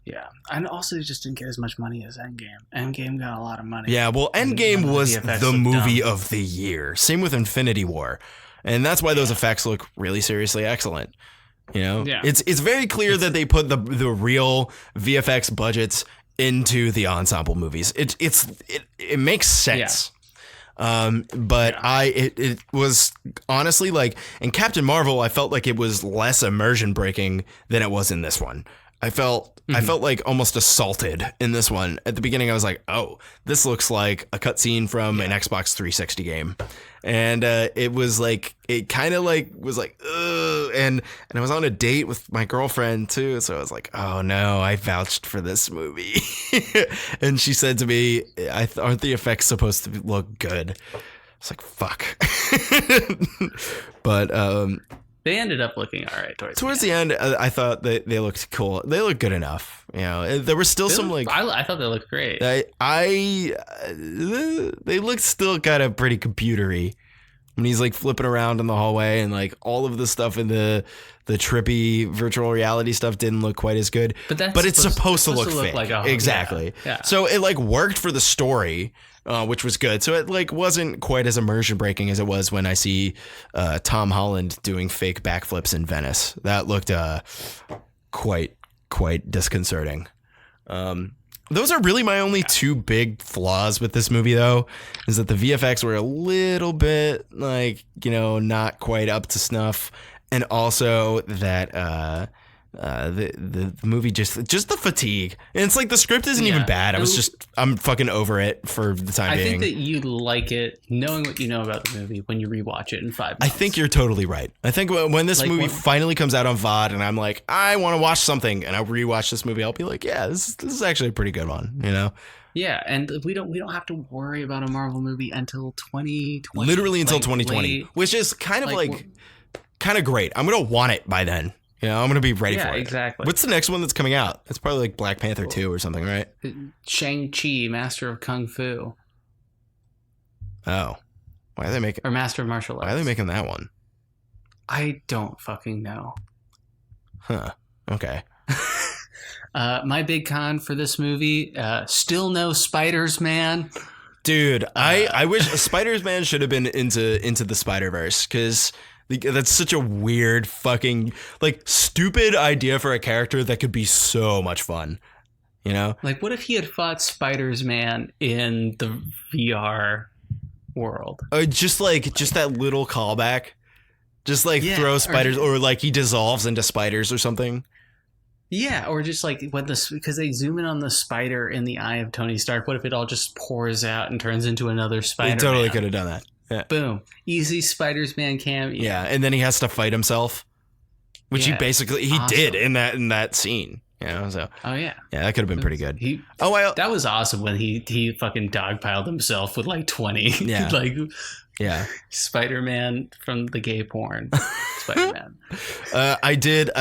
Yeah. And also, they just didn't get as much money as Endgame. Endgame got a lot of money.
Yeah, well, Endgame was the movie of the year. Same with Infinity War. And that's why those effects look really seriously excellent. Yeah. It's very clear that they put the real VFX budgets into the ensemble movies. It makes sense. Yeah. But it was honestly like in Captain Marvel, I felt like it was less immersion breaking than it was in this one. I felt like almost assaulted in this one. At the beginning, I was like, oh, this looks like a cutscene from an Xbox 360 game. And it was like, it kind of like was like, ugh. And I was on a date with my girlfriend too. So I was like, oh no, I vouched for this movie. And she said to me, aren't the effects supposed to look good? It's like, fuck. But
they ended up looking all right
towards the end. I thought that they looked cool. They looked good enough. There was still
I thought they looked great.
They looked still kind of pretty computery. When he's like flipping around in the hallway, and like all of the stuff in the trippy virtual reality stuff didn't look quite as good. But it's supposed to look fake. Like exactly. Yeah. So it like worked for the story, which was good. So it like wasn't quite as immersion breaking as it was when I see Tom Holland doing fake backflips in Venice. That looked quite disconcerting. Those are really my only two big flaws with this movie, though, is that the VFX were a little bit like, not quite up to snuff. And also that the movie just the fatigue. And it's like the script isn't even bad. I'm fucking over it for the time being.
I think that you like it knowing what you know about the movie when you rewatch it in 5 months.
I think you're totally right. I think when this movie finally comes out on VOD and I'm like, I want to watch something, and I rewatch this movie, I'll be like, yeah, this is actually a pretty good one,
Yeah, and we don't have to worry about a Marvel movie until 2020.
Literally until 2020, which is kind of great. I'm gonna want it by then. I'm going to be ready for it. Yeah, exactly. What's the next one that's coming out? It's probably like Black Panther 2 or something, right?
Shang-Chi, Master of Kung Fu.
Oh. Why are they making...
Or Master of Martial Arts.
Why are they making that one?
I don't fucking know.
Huh. Okay.
My big con for this movie, still no Spiders-Man.
Dude, I wish Spiders-Man should have been into the Spider-Verse, because... that's such a weird fucking stupid idea for a character that could be so much fun,
Like, what if he had fought Spiders-Man in the VR world?
Just that little callback, throw spiders, or he dissolves into spiders or something.
Yeah, or just because they zoom in on the spider in the eye of Tony Stark. What if it all just pours out and turns into another Spider-Man?
They totally could have done that. Yeah.
Boom. Easy Spiders-Man cameo.
Yeah, and then he has to fight himself, which he did in that scene. So. Oh yeah. Yeah, that could have been pretty good.
That was awesome when he fucking dogpiled himself with 20. Yeah. Yeah. Spider-Man from the gay porn. Spider-Man.
I did,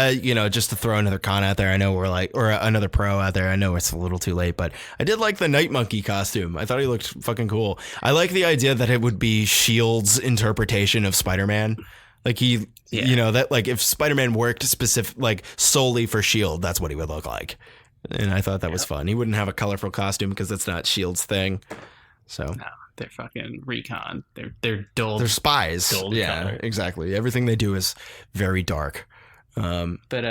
just to throw another con out there. I know or another pro out there. I know it's a little too late, but I did like the Night Monkey costume. I thought he looked fucking cool. I like the idea that it would be S.H.I.E.L.D.'s interpretation of Spider-Man. Like that like if Spider-Man worked like solely for S.H.I.E.L.D., that's what he would look like. And I thought that was fun. He wouldn't have a colorful costume because that's not S.H.I.E.L.D.'s thing. So
no, they're fucking recon. They're dull.
They're spies.
Color.
Exactly. Everything they do is very dark.
But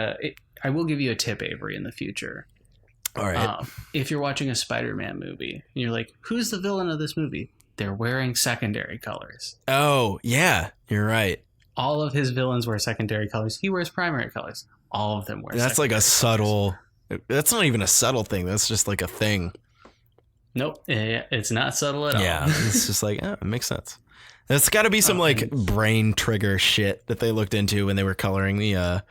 I will give you a tip, Avery, in the future.
All right.
If you're watching a Spider-Man movie and you're like, who's the villain of this movie? They're wearing secondary colors.
Oh, yeah. You're right.
All of his villains wear secondary colors. He wears primary colors. All of them wear
That's like a subtle...
colors.
That's not even a subtle thing. That's just like a thing.
Nope. It's not subtle at all.
Yeah. It's just like, it makes sense. That's got to be some brain trigger shit that they looked into when they were coloring the...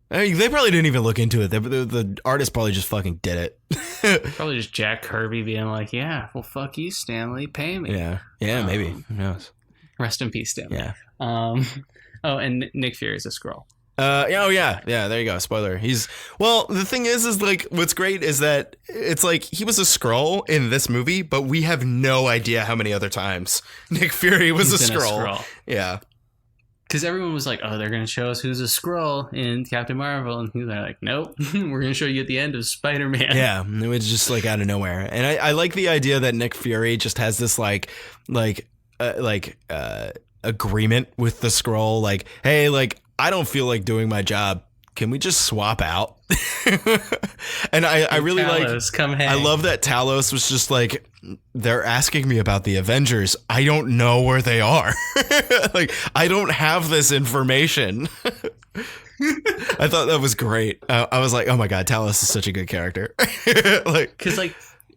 they probably didn't even look into it. The artist probably just fucking did it.
Probably just Jack Kirby being like, yeah, well, fuck you, Stanley. Pay me.
Yeah. Yeah, maybe. Who knows?
Rest in peace, Stanley.
Yeah.
And Nick Fury is a Skrull.
Yeah, there you go. Spoiler. The thing is like what's great is that it's like he was a Skrull in this movie, but we have no idea how many other times Nick Fury was a Skrull. Yeah.
Because everyone was like, oh, they're going to show us who's a Skrull in Captain Marvel. And they're like, nope, we're going to show you at the end of Spider-Man.
Yeah, it was just like out of nowhere. And I like the idea that Nick Fury just has this agreement with the Skrull. Like, hey, like, I don't feel like doing my job. Can we just swap out? And I really
Talos, come hang.
I love that Talos was just like, they're asking me about the Avengers. I don't know where they are. Like, I don't have this information. I thought that was great. I was like, oh my God, Talos is such a good character.
Because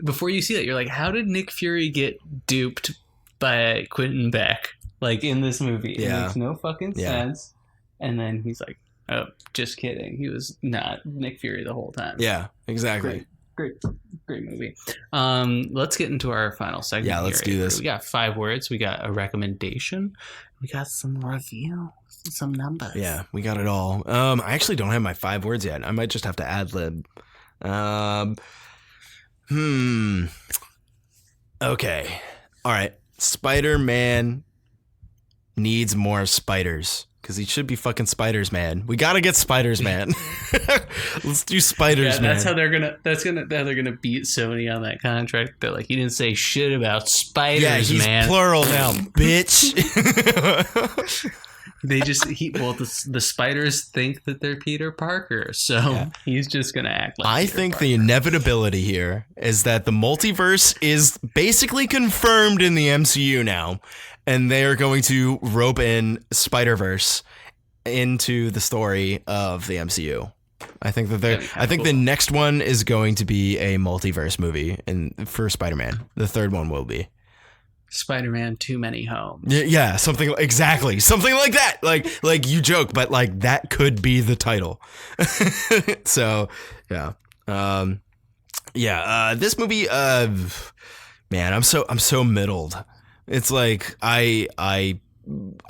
before you see that, you're like, how did Nick Fury get duped by Quentin Beck? Like in this movie, it makes no fucking sense. And then he's like, oh, just kidding. He was not Nick Fury the whole time.
Yeah, exactly.
Great movie. Let's get into our final segment.
Yeah, let's do this.
We got 5 words. We got a recommendation. We got some review, some numbers.
Yeah, we got it all. I actually don't have my 5 words yet. I might just have to ad lib. Okay. All right. Spider-Man needs more spiders. Because he should be fucking Spiders Man. We gotta get Spiders Man. Let's do Spiders Man.
That's how they're gonna beat Sony on that contract. They're like, he didn't say shit about Spiders Man.
Yeah, he's plural now, bitch.
The spiders think that they're Peter Parker, so he's just gonna act like
I
Peter
think
Parker.
The inevitability here is that the multiverse is basically confirmed in the MCU now. And they are going to rope in Spider-Verse into the story of the MCU. I think that the next one is going to be a multiverse movie, and for Spider-Man, the third one will be
Spider-Man: Too Many Homes.
Yeah, something like that. Like you joke, but like that could be the title. So yeah, this movie, man, I'm so middled. It's like I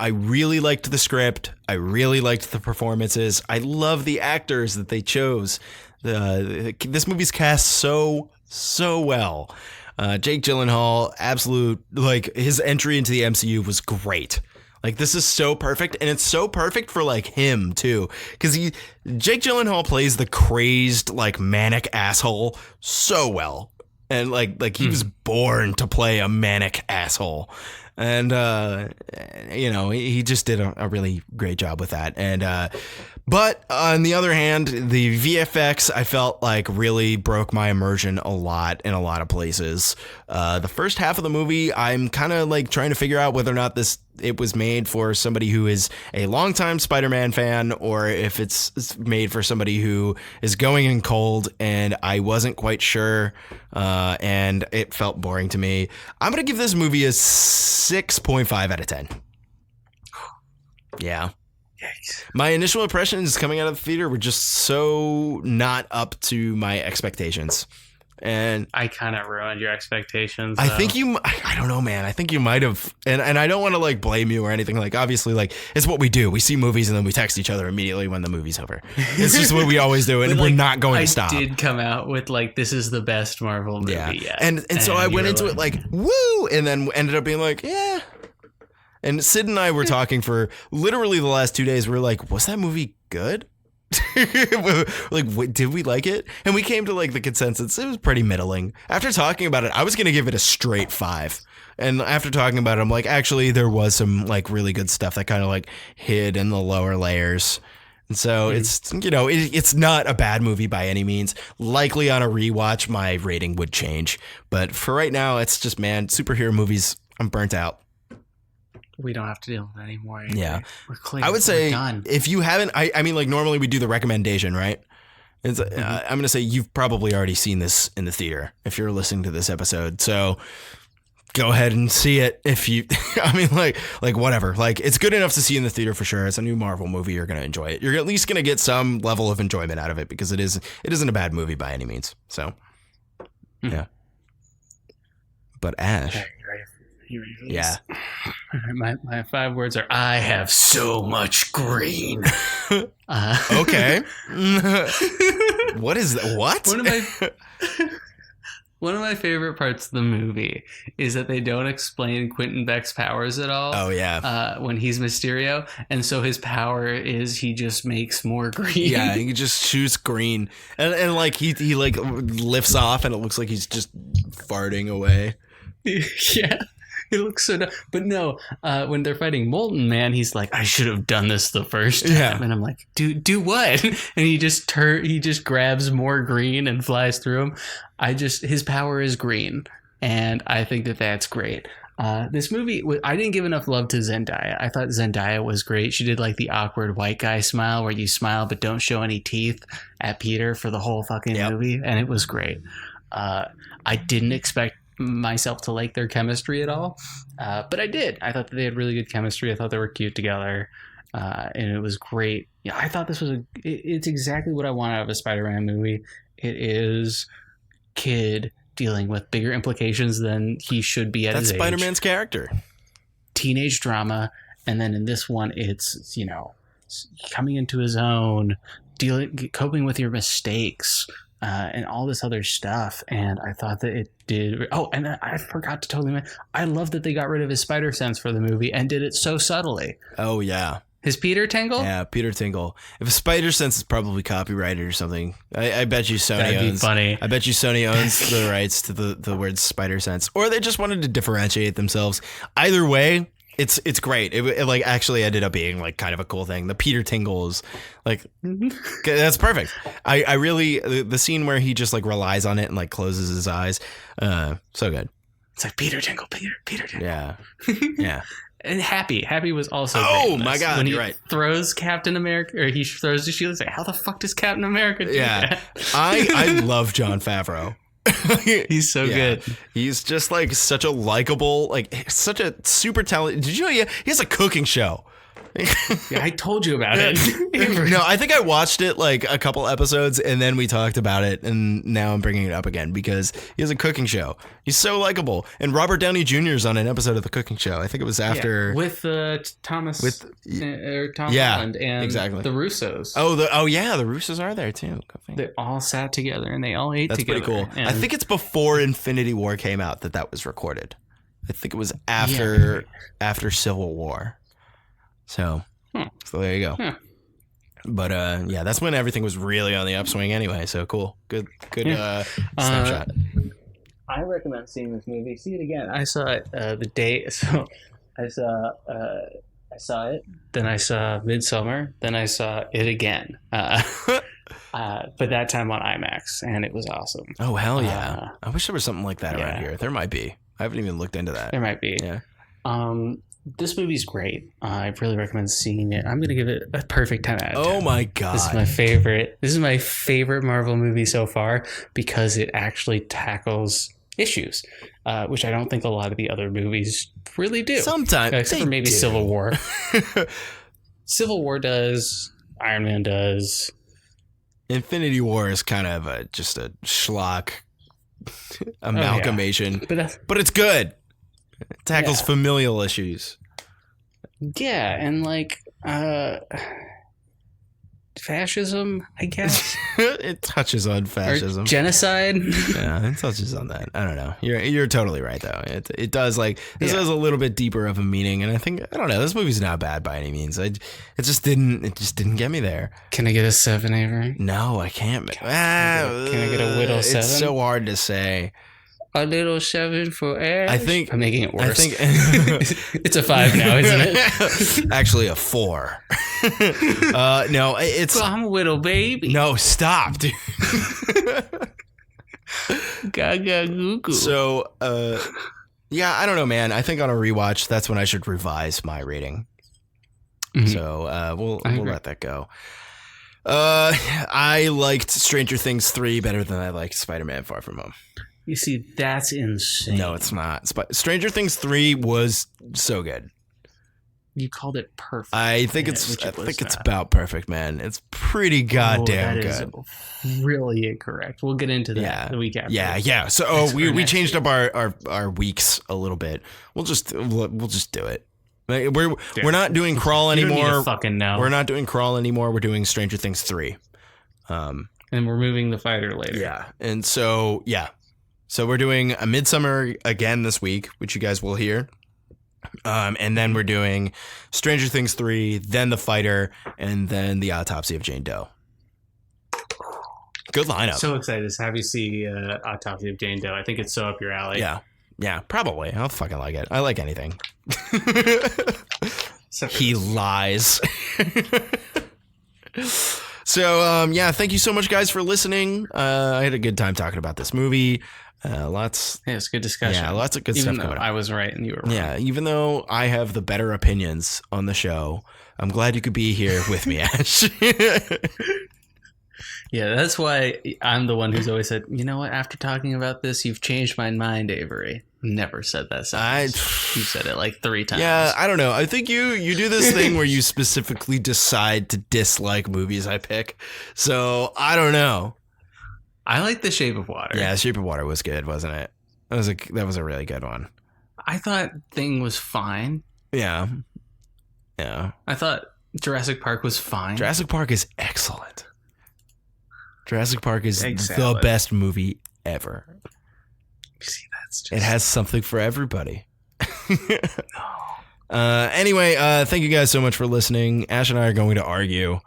really liked the script. I really liked the performances. I love the actors that they chose. This movie's cast so well. Jake Gyllenhaal, absolute, like his entry into the MCU was great. Like this is so perfect, and it's so perfect for like him too, because Jake Gyllenhaal plays the crazed like manic asshole so well. And like he was born to play a manic asshole. And, he just did a really great job with that. And, but on the other hand, the VFX, I felt like really broke my immersion a lot in a lot of places. The first half of the movie, I'm kind of like trying to figure out whether or not it was made for somebody who is a longtime Spider-Man fan, or if it's made for somebody who is going in cold, and I wasn't quite sure, and it felt boring to me. I'm going to give this movie a 6.5 out of 10. Yeah.
Yikes.
My initial impressions coming out of the theater were just so not up to my expectations. And
I kind of ruined your expectations.
I think I don't know, man. I think you might have. And I don't want to like blame you or anything. Like, obviously, like it's what we do. We see movies and then we text each other immediately when the movie's over. It's just what we always do. And we're not going to stop.
I did come out with like, this is the best Marvel movie yet.
And so I went into it like, woo. And then ended up being like, yeah. And Sid and I were talking for literally the last 2 days. We were like, was that movie good? Like, did we like it? And we came to like the consensus. It was pretty middling. After talking about it, I was going to give it a straight 5. And after talking about it, I'm like, actually, there was some like really good stuff that kind of like hid in the lower layers. And so it's, you know, it's not a bad movie by any means. Likely on a rewatch, my rating would change. But for right now, it's just, man, superhero movies, I'm burnt out.
We don't have to deal with it anymore.
Yeah.
We're clear.
I would say
done.
if you haven't, I mean, like normally we do the recommendation, right? I'm going to say you've probably already seen this in the theater if you're listening to this episode. So go ahead and see it if you, I mean, like whatever. Like it's good enough to see in the theater for sure. It's a new Marvel movie. You're going to enjoy it. You're at least going to get some level of enjoyment out of it because it isn't a bad movie by any means. So yeah. But Ash.
Okay, you ready for this?
Yeah.
My 5 words are, I have so much green.
Okay. What is that? What?
One of my favorite parts of the movie is that they don't explain Quentin Beck's powers at all.
Oh, yeah.
When he's Mysterio. And so his power is he just makes more green.
Yeah, he just shoots green. And like he like lifts off and it looks like he's just farting away.
Yeah. It looks so dumb. But no, when they're fighting Molten Man, he's like, I should have done this the first time.
Yeah.
And I'm like, do what? And he just grabs more green and flies through him. His power is green. And I think that that's great. This movie, I didn't give enough love to Zendaya. I thought Zendaya was great. She did like the awkward white guy smile where you smile but don't show any teeth at Peter for the whole fucking movie. And it was great. I didn't expect myself to like their chemistry at all, but I did. I thought that they had really good chemistry. I thought they were cute together, and it was great. Yeah, I thought this was it's exactly what I want out of a Spider-Man movie. It is kid dealing with bigger implications than he should be at his age.
That's Spider-Man's character.
Teenage drama, and then in this one, it's, you know, coming into his own, coping with your mistakes. And all this other stuff, and I thought that it did. Oh, and I forgot to totally mention, I love that they got rid of his spider sense for the movie and did it so subtly.
Oh yeah,
his Peter Tingle.
Yeah, Peter Tingle. If a spider sense is probably copyrighted or something, I bet you Sony
That'd be
owns.
funny.
I bet you Sony owns the rights to the word spider sense, or they just wanted to differentiate themselves. Either way. It's great. It like actually ended up being like kind of a cool thing. The Peter Tingle is like, that's perfect. I really, the scene where he just like relies on it and like closes his eyes. So good.
It's like Peter Tingle, Peter Tingle.
Yeah. Yeah.
And Happy was also
oh
great
my God,
when he
you're right.
throws Captain America, or he throws the shield. It's like, how the fuck does Captain America do that?
I love Jon Favreau.
He's so good.
He's just like such a likable, like such a super talented. Did you know he has a cooking show?
Yeah, I told you about it.
No, I think I watched it like a couple episodes and then we talked about it, and now I'm bringing it up again because he has a cooking show. He's so likable, and Robert Downey Jr. is on an episode of the cooking show. I think it was after
with Tom
yeah,
Holland and
exactly.
the Russos.
Oh yeah, the Russos are there too.
They all sat together and they all ate together.
That's pretty cool. I think it's before Infinity War came out that was recorded. I think it was after Civil War. So there you go. Huh. But yeah, that's when everything was really on the upswing anyway. So cool. Good snapshot.
I recommend seeing this movie. See it again. I saw it the day. So I saw it. Then I saw Midsummer. Then I saw it again. But that time on IMAX, and it was awesome.
Oh hell yeah! I wish there was something like that around here. There might be. I haven't even looked into that.
There might be.
Yeah.
This movie's great. I really recommend seeing it. I'm going to give it a perfect 10 out of 10.
Oh my God.
This is my favorite. This is my favorite Marvel movie so far because it actually tackles issues, which I don't think a lot of the other movies really do.
Sometimes.
Except for maybe Civil War. Civil War does. Iron Man does.
Infinity War is kind of just a schlock amalgamation.
Oh, yeah.
But it's good. It tackles familial issues.
Yeah, and like fascism, I guess.
It touches on fascism.
Or genocide.
Yeah, it touches on that. I don't know. You're totally right though. It does this has a little bit deeper of a meaning, and I don't know. This movie's not bad by any means. It just didn't get me there.
Can I get a 7, Avery?
No, I can't.
Can I get a little 7?
It's so hard to say.
A little 7 for Ash.
I think
I'm making it worse.
I think
it's a 5 now, isn't it?
Actually, a 4. No, it's.
Well, I'm a little baby.
No, stop, dude.
Gaga goo goo.
So, yeah, I don't know, man. I think on a rewatch, that's when I should revise my rating. Mm-hmm. So we'll let that go. I liked Stranger Things 3 better than I liked Spider-Man Far From Home.
You see, that's insane.
No, it's not. Stranger Things 3 was so good.
You called it perfect.
I think it's about perfect, man. It's pretty goddamn good.
Is really incorrect. We'll get into that the week after.
Yeah. So we changed up our weeks a little bit. We'll just do it. We're not doing Crawl anymore.
You don't need to fucking know.
We're not doing Crawl anymore. We're doing Stranger Things 3.
And we're moving the fighter later.
Yeah. And so So we're doing a Midsummer again this week, which you guys will hear. And then we're doing Stranger Things 3, then The Fighter, and then The Autopsy of Jane Doe. Good lineup.
So excited to have you see Autopsy of Jane Doe. I think it's so up your alley.
Yeah, probably. I'll fucking like it. I like anything. He lies. So, thank you so much, guys, for listening. I had a good time talking about this movie.
It's good discussion.
Yeah, lots of good stuff coming up.
I was right and you were wrong.
Yeah, even though I have the better opinions on the show, I'm glad you could be here with me, Ash.
Yeah, that's why I'm the one who's always said, you know what, after talking about this, you've changed my mind, Avery. Never said that sentence. You said it like 3 times.
Yeah, I don't know. I think you do this thing where you specifically decide to dislike movies I pick. So, I don't know.
I like The Shape of Water.
Yeah, Shape of Water was good, wasn't it? That was a really good one.
I thought Thing was fine.
Yeah.
I thought Jurassic Park was fine.
Jurassic Park is excellent. Jurassic Park is the best movie ever.
See, that's just...
It has something for everybody. Anyway, thank you guys so much for listening. Ash and I are going to argue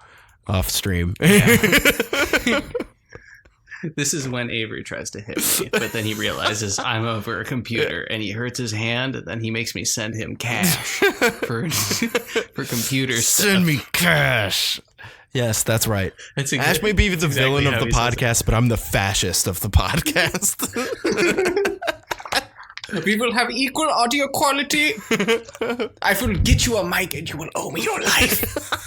off stream.
Yeah. This is when Avery tries to hit me, but then he realizes I'm over a computer and he hurts his hand, and then he makes me send him cash for computer stuff.
Send me cash. Yes, that's right. Ash may be the villain of the podcast, but I'm the fascist of the podcast.
We will have equal audio quality. I will get you a mic and you will owe me your life.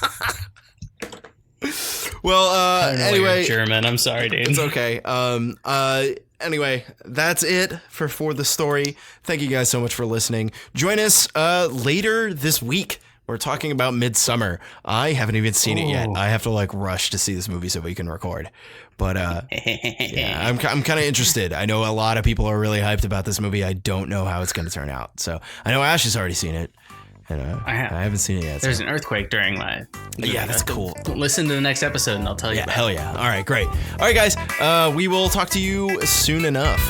Well, anyway,
German. I'm sorry, dude.
It's okay. Anyway, that's it for the story. Thank you guys so much for listening. Join us later this week. We're talking about Midsummer. I haven't even seen it yet. I have to rush to see this movie so we can record. But yeah, I'm kind of interested. I know a lot of people are really hyped about this movie. I don't know how it's going to turn out. So I know Ash has already seen it. And I haven't seen it yet.
There's an earthquake during live.
Yeah, that's cool.
Listen to the next episode and I'll tell you.
Yeah, hell yeah. All right, great. All right, guys. We will talk to you soon enough.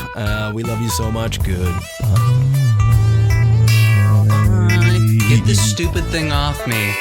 We love you so much. Good.
Get this stupid thing off me.